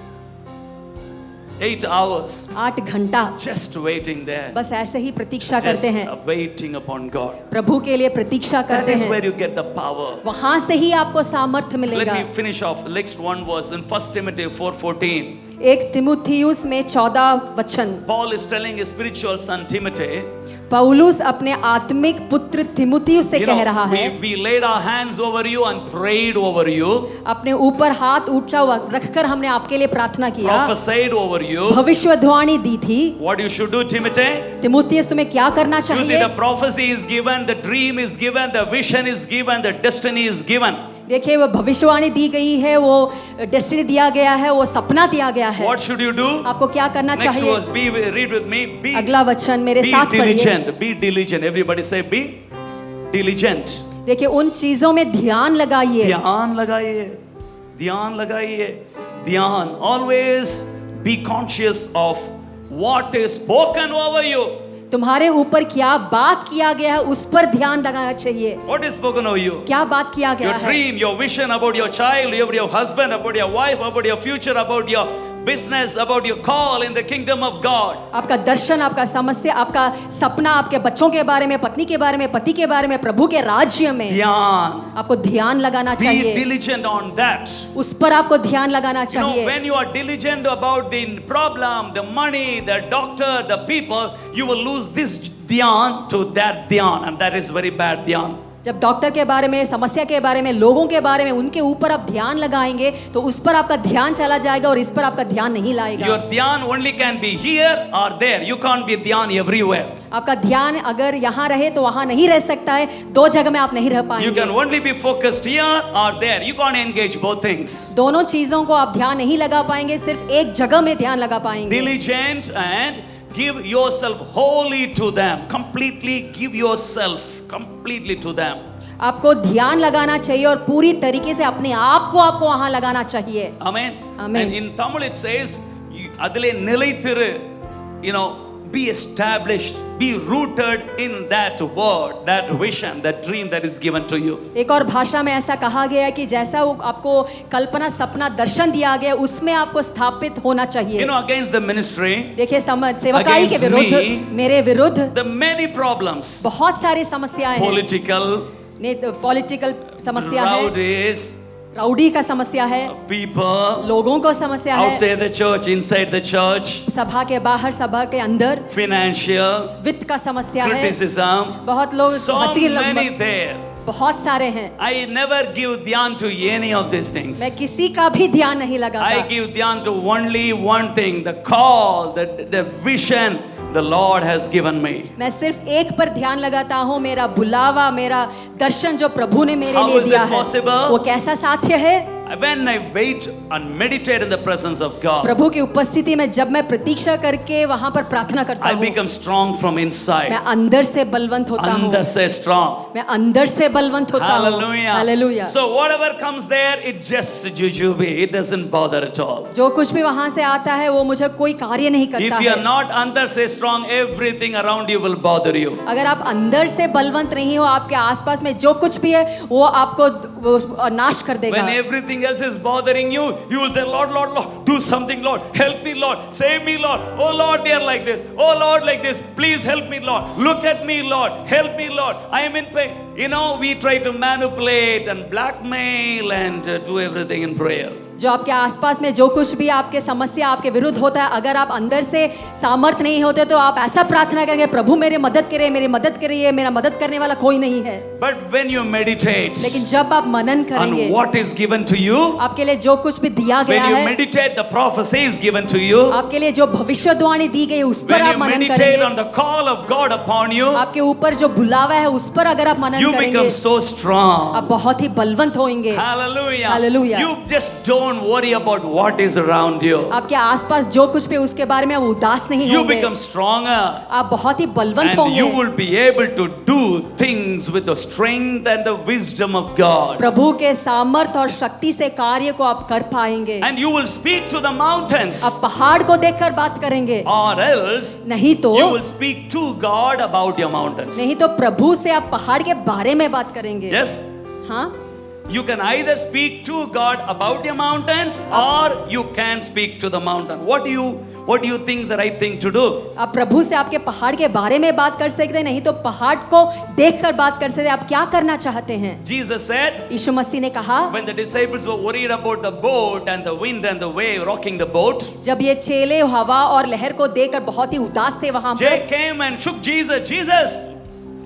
8 hours 8 घंटा just waiting there. बस ऐसे ही प्रतीक्षा Just करते हैं, waiting upon God. प्रभु के लिए प्रतीक्षा That करते is हैं। where you get the power. वहां से ही आपको सामर्थ्य Let मिलेगा। me finish off next one verse in 1 Timothy 4:14. एक तिमुथियुस में 14 वचन। Paul is telling his spiritual son Timothy, पौलुस अपने आत्मिक पुत्र तिमुथियुस से कह रहा है, we laid our hands over you and prayed over you, अपने ऊपर हाथ ऊंचा रखकर हमने आपके लिए प्रार्थना किया, prophesied over you. भविष्यवाणी दी थी। What you should do, Timothy? तिमुथियुस तुम्हें क्या करना You see, चाहिए? the prophecy is given, the dream is given, the vision is given, the destiny is given. देखिए वो भविष्यवाणी दी गई है, वो डेस्टिनी दिया गया है, वो सपना दिया गया है। What should you do? आपको क्या करना Next चाहिए? verse, read with me. अगला वचन मेरे Be साथ पढ़िए। diligent. Be diligent. Everybody say, be diligent. देखिए उन चीजों में ध्यान लगाइए। ध्यान लगाइए, ध्यान लगाइए, ध्यान. Always be conscious of what is spoken over you. तुम्हारे ऊपर क्या बात किया गया है उस पर ध्यान लगाना चाहिए। What is spoken over you? क्या बात किया गया Your है? dream, your vision about your child, about your husband, about your wife, about your future, about your business, about your call in the kingdom of God. आपका दर्शन, आपका समस्या, आपका सपना, आपके बच्चों के बारे में, पत्नी के बारे में, पति के बारे में, प्रभु के राज्य में ध्यान. आपको ध्यान लगाना Be चाहिए। diligent on that. उस पर आपको ध्यान लगाना You know, चाहिए। when you are diligent about the problem, the money, the doctor, the people, you will lose this dhyan to that dhyan, and that is very bad dhyan. जब doctor के बारे में, समस्या के बारे में, लोगों के बारे में, उनके ऊपर आप ध्यान लगाएंगे तो उस पर आपका ध्यान चला जाएगा और इस पर आपका ध्यान नहीं लाएगा। Your dhyan only can be here or there. You can't be dhyan everywhere. आपका ध्यान अगर यहाँ रहे तो वहाँ नहीं रह सकता है, दो जगह में आप नहीं रह You पाएंगे। can only be focused here or there. You can't engage both things. दोनों चीजों को आप ध्यान नहीं लगा पाएंगे, सिर्फ एक जगह में ध्यान लगा पाएंगे। Diligent and give yourself wholly to them. Completely give yourself completely to them. आपको ध्यान लगाना चाहिए और पूरी तरीके से अपने आप को आपको वहां लगाना चाहिए। Amen. Amen. And in Tamil it says, adile nilaitthiru, you know, be established, be rooted in that word, that vision, that dream that is given to you. एक और भाषा में ऐसा कहा गया है कि जैसा वो आपको कल्पना, सपना, दर्शन दिया गया उसमें आपको स्थापित होना You चाहिए। know, against the ministry, देखिए सेवकाई के Against विरुद्ध, me, मेरे विरुद्ध the many problems, बहुत सारी समस्याएं हैं। political, पॉलिटिकल समस्या है, rowdies, राउडी का समस्या है, people, लोगों को समस्या है, outside the church, inside the church, सभा के बाहर, सभा के अंदर, financial, वित्त का समस्या है, criticism, बहुत लोग so हंसी many there. बहुत सारे हैं। I never give dhyan to any of these things. मैं किसी का भी ध्यान नहीं I लगाता। give dhyan to only one thing, the call, the vision the Lord has given me. मैं सिर्फ एक पर ध्यान लगाता हूँ, मेरा बुलावा, मेरा दर्शन जो प्रभु ने मेरे How लिए is दिया it है, possible? वो कैसा साध्य है? When I wait and meditate in the presence of God, प्रभु की उपस्थिति में जब मैं प्रतीक्षा करके वहां पर प्रार्थना करता I हूँ, become strong from मैं inside. अंदर से बलवंत होता हूँ, Andar se strong. मैं अंदर से बलवंत होता हूँ। Hallelujah. Hallelujah. So whatever comes there, it just jujube. It doesn't bother at all. जो कुछ भी वहां से आता है वो मुझे कोई कार्य नहीं करता If you are है। not andar se strong, everything around you will bother you. अगर आप अंदर से बलवंत नहीं हो, आपके आसपास में जो कुछ भी है वो आपको वो नाश कर देगा। When everything else is bothering you, you will say, Lord, Lord, Lord, do something, Lord, help me, Lord, save me, Lord. Oh Lord, they are like this. Oh Lord, like this. Please help me, Lord. Look at me, Lord. Help me, Lord. I am in pain. You know, we try to manipulate and blackmail and do everything in prayer. जो आपके आसपास में जो कुछ भी आपके समस्या आपके विरुद्ध होता है, अगर आप अंदर से सामर्थ नहीं होते तो आप ऐसा प्रार्थना करेंगे, प्रभु मेरे मदद करिए, मेरी मदद करिए, मेरा मदद करने वाला कोई नहीं है। But when you meditate लेकिन जब आप मनन करेंगे, on what is given to you, आपके लिए जो कुछ भी दिया गया when you है, meditate the prophecy is given to you, आपके लिए जो भविष्यवाणी दी गई उस पर when आप you मनन meditate करेंगे, on the call of God upon you, आपके ऊपर जो बुलावा है उस पर अगर आप मनन you करेंगे, become so strong. आप बहुत ही बलवंत होंगे। Hallelujah. Hallelujah. You just don't worry about what is around you. आपके आसपास जो कुछ भी उसके बारे में आप उदास नहीं You होंगे, become stronger. आप बहुत ही बलवंत And होंगे। you will be able to do things with the strength and the wisdom of God. प्रभु के सामर्थ और शक्ति से कार्य को आप कर पाएंगे। And you will speak to the mountains. आप पहाड़ को देखकर बात करेंगे, Or else नहीं तो you will speak to God about your mountains. नहीं तो प्रभु से आप पहाड़ के बारे में बात करेंगे। Yes? हाँ, You can either speak to God about your mountains or you can speak to the mountain. what do you think the right thing to do? आप प्रभु से आपके पहाड़ के बारे में बात कर सकते हैं, नहीं तो पहाड़ को देखकर बात कर सकते हैं। आप क्या करना चाहते हैं? Jesus said, यीशु मसीह ने कहा, when the disciples were worried about the boat and the wind and the wave rocking the boat, जब ये चेले हवा और लहर को देखकर बहुत ही उदास थे वहां Jay पर, came and shook Jesus. Jesus,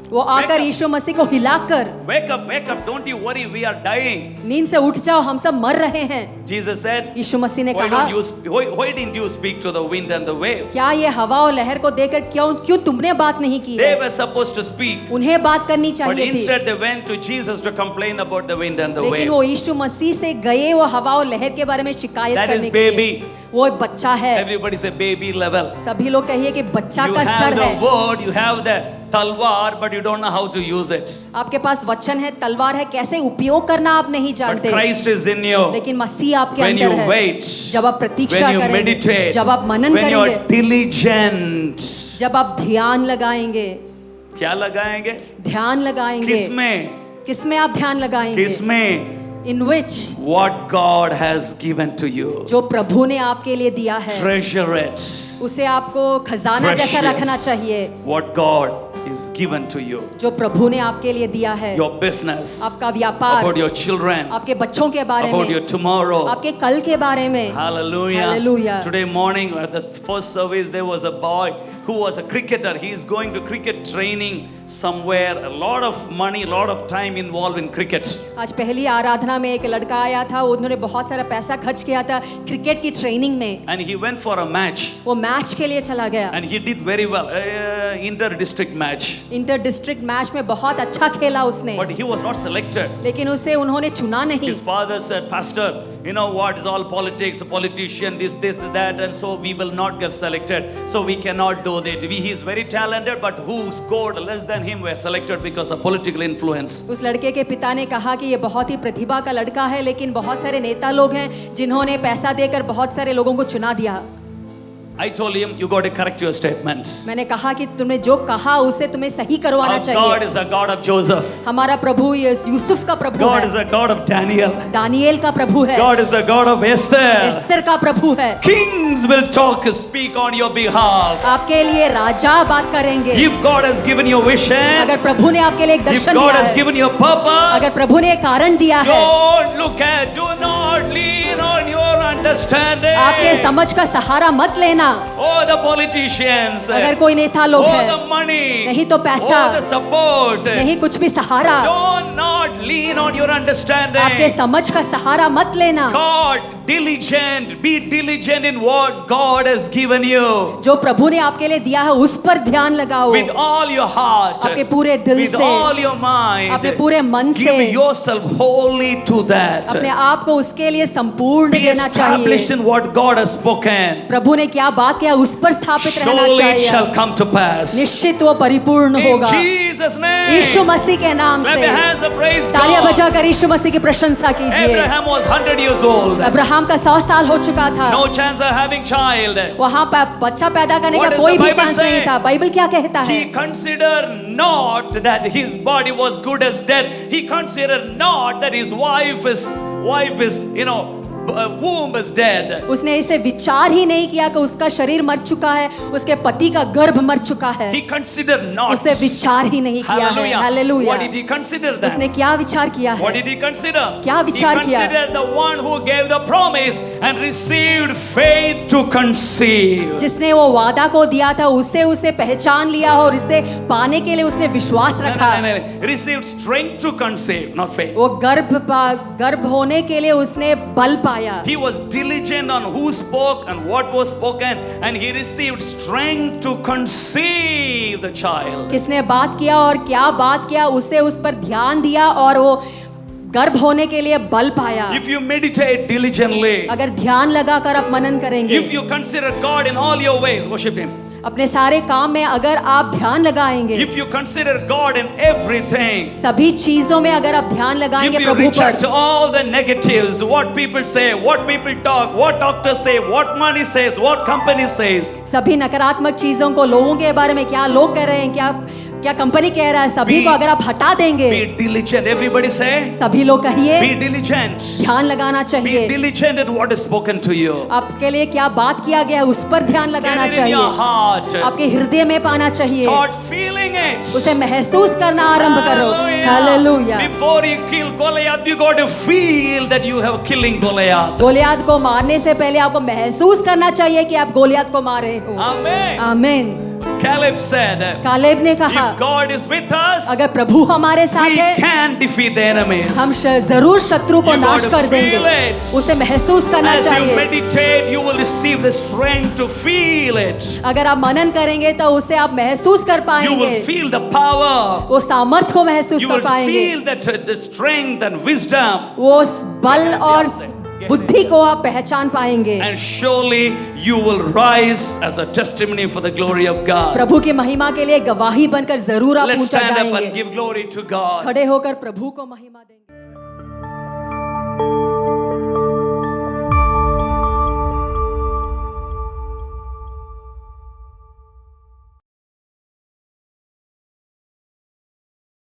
वो आकर यीशु मसीह को हिलाकर, wake up, don't you worry, we are dying. नींद से उठ जाओ, हम सब मर रहे हैं। Jesus said, यीशु मसीह ने why कहा, didn't you speak to the wind and the wave? क्या ये हवा और लहर को देखकर क्यों तुमने बात नहीं की They है? were supposed to speak, उन्हें बात करनी but चाहिए थी, instead they went to Jesus to complain about the wind and the लेकिन wave. वो यीशु मसीह से गए वो हवा और लहर के बारे में शिकायत That is करने के लिए। baby. वो एक बच्चा है। Everybody say baby level. सभी लोग कहिए कि बच्चा You का have स्तर the है। word, you have the talwar, but you don't know how to use it. आपके पास वचन है, तलवार है, कैसे उपयोग करना आप नहीं But जानते, Christ is in you. लेकिन मसीह आपके When you अंदर है। wait, जब आप प्रतीक्षा when you करेंगे, meditate, जब आप मनन when you करेंगे, are diligent. जब आप ध्यान लगाएंगे, क्या लगाएंगे? ध्यान लगाएंगे, किसमें? किसमें आप ध्यान लगाएंगे? किसमें? In which, What God has given to you. जो प्रभु ने आपके लिए दिया है, Treasure it. उसे आपको खजाना जैसा रखना Precious. चाहिए। What God is given to you. जो प्रभु ने आपके लिए दिया है, Your business, आपका व्यापार, about your children, आपके बच्चों के बारे about your में, tomorrow. आपके कल के बारे में। Hallelujah. Hallelujah. Today morning at the first service there was a boy who was a cricketer. He is going to cricket training somewhere. A lot of money, a lot of time involved in cricket. आज पहली आराधना में एक लड़का आया था, उन्होंने बहुत सारा पैसा खर्च किया था क्रिकेट की ट्रेनिंग में। And he went for a match. वो मैच के लिए चला गया, And he did very well. Inter-district match. Inter district match में बहुत अच्छा खेला उसने, But he was not selected. लेकिन उसे उन्होंने चुना नहीं। His father said, Pastor, you know what is all politics, a politician, this, that, and so we will not get selected. So we cannot do that. He is very talented, but who scored less than him were selected because of political influence. उस लड़के के पिता ने कहा कि ये बहुत ही प्रतिभा का लड़का है, लेकिन बहुत सारे नेता लोग हैं जिन्होंने पैसा देकर बहुत सारे लोगों को चुना दिया। I told him, you got to correct your statement. मैंने कहा कि तुमने जो कहा उसे तुम्हें सही करवाना Our God चाहिए। is a God of Joseph. हमारा प्रभु यूसुफ का प्रभु God है, is a God of Daniel. Daniel का प्रभु है, God is a God of Esther. Esther का प्रभु है। Kings will speak on your behalf. आपके लिए राजा बात करेंगे। If God has given you vision, अगर प्रभु ने आपके लिए एक if दर्शन God दिया has है, given you अगर purpose, प्रभु ने एक कारण दिया है, do not lean on your understanding. आपके समझ का सहारा मत लेना। Oh, the politicians. अगर कोई नेता लोग Oh, है, the money. नहीं तो पैसा, Oh, the support. नहीं कुछ भी सहारा, Do not lean on your understanding. आपके समझ का सहारा मत लेना। God, be diligent in what God has given you. जो प्रभु ने आपके लिए दिया है उस पर ध्यान लगाओ, With all your heart, आपके पूरे दिल with से, all your mind, अपने पूरे मन give से, yourself wholly to that. अपने आप को उसके लिए संपूर्ण Be देना established चाहिए। in what God has spoken. प्रभु ने क्या बात किया उस पर स्थापित रहना Surely it shall चाहिए, come to pass. निश्चित वो परिपूर्ण In होगा। Jesus' name. यीशु मसीह के नाम Clap से your hands and praise तालियां God. बजाकर यीशु मसीह की प्रशंसा कीजिए। Abraham was 100 years old. Abraham का 100 साल हो चुका था, No chance of having child. वहां पर बच्चा पैदा करने What का does कोई the भी Bible चांस नहीं say? था। बाइबल क्या कहता है? He considered not that his body was good as dead. He considered not that his wife is, womb is dead. उसने इसे विचार ही नहीं किया कि उसका शरीर मर चुका है, उसके पति का गर्भ मर चुका है। He considered not. उसे विचार ही नहीं किया है। Hallelujah. Hallelujah. What did he consider then? उसने क्या विचार किया What है? did he consider? क्या विचार He किया? considered the one who gave the promise and received faith to conceive. जिसने वो वादा को दिया था उसे पहचान लिया और इसे पाने के लिए उसने विश्वास रखा। No. Received strength to conceive, not faith. वो गर्भ होने के लिए उसने बल पाया। He was diligent on who spoke and what was spoken, and he received strength to conceive the child. किसने बात किया और क्या बात किया, उसे उस पर ध्यान दिया और वो गर्भ होने के लिए बल पाया। If you meditate diligently, अगर ध्यान लगाकर आप मनन करेंगे, if you consider God in all your ways, worship Him. अपने सारे काम में अगर आप ध्यान लगाएंगे, If you consider God in everything, सभी चीजों में अगर आप ध्यान if लगाएंगे you प्रभु reject पर, all the negatives, what people say, what people talk, what doctors say, what money says, what company says, सभी नकारात्मक चीजों को, लोगों के बारे में क्या लोग कह रहे हैं, क्या क्या कंपनी कह रहा है सभी को अगर आप हटा देंगे? Be diligent. Everybody say, सभी लोग कहिए be diligent. ध्यान लगाना Be चाहिए। diligent at what is spoken to you. आपके लिए क्या बात किया गया है उस पर ध्यान लगाना Get it in your चाहिए। heart. आपके हृदय में पाना चाहिए। Start feeling it. उसे महसूस करना आरंभ करो। Hallelujah. Before you kill Goliath, you got to feel that you have killing Goliath. Goliath को मारने से पहले आपको महसूस करना चाहिए कि आप गोलियात को मारे हो। Amen. आमीन। Caleb said, कालेब ने कहा if God is with us, अगर प्रभु हमारे साथ we है can defeat the enemies. हम जरूर शत्रु को You नाश got to कर देंगे। feel it. उसे महसूस करना As you चाहिए। meditate, you will receive the strength to feel it. अगर आप मनन करेंगे तो उसे आप महसूस कर You पाएंगे। will feel the power. वो सामर्थ को महसूस You कर will पाएंगे। feel that the strength and wisdom. वो बल और बुद्धि को आप पहचान पाएंगे। And surely you will rise as a testimony for the glory of God. प्रभु की महिमा के लिए गवाही बनकर जरूर आप Let's ऊंचा stand up जाएंगे। and give glory to God. खड़े होकर प्रभु को महिमा देंगे।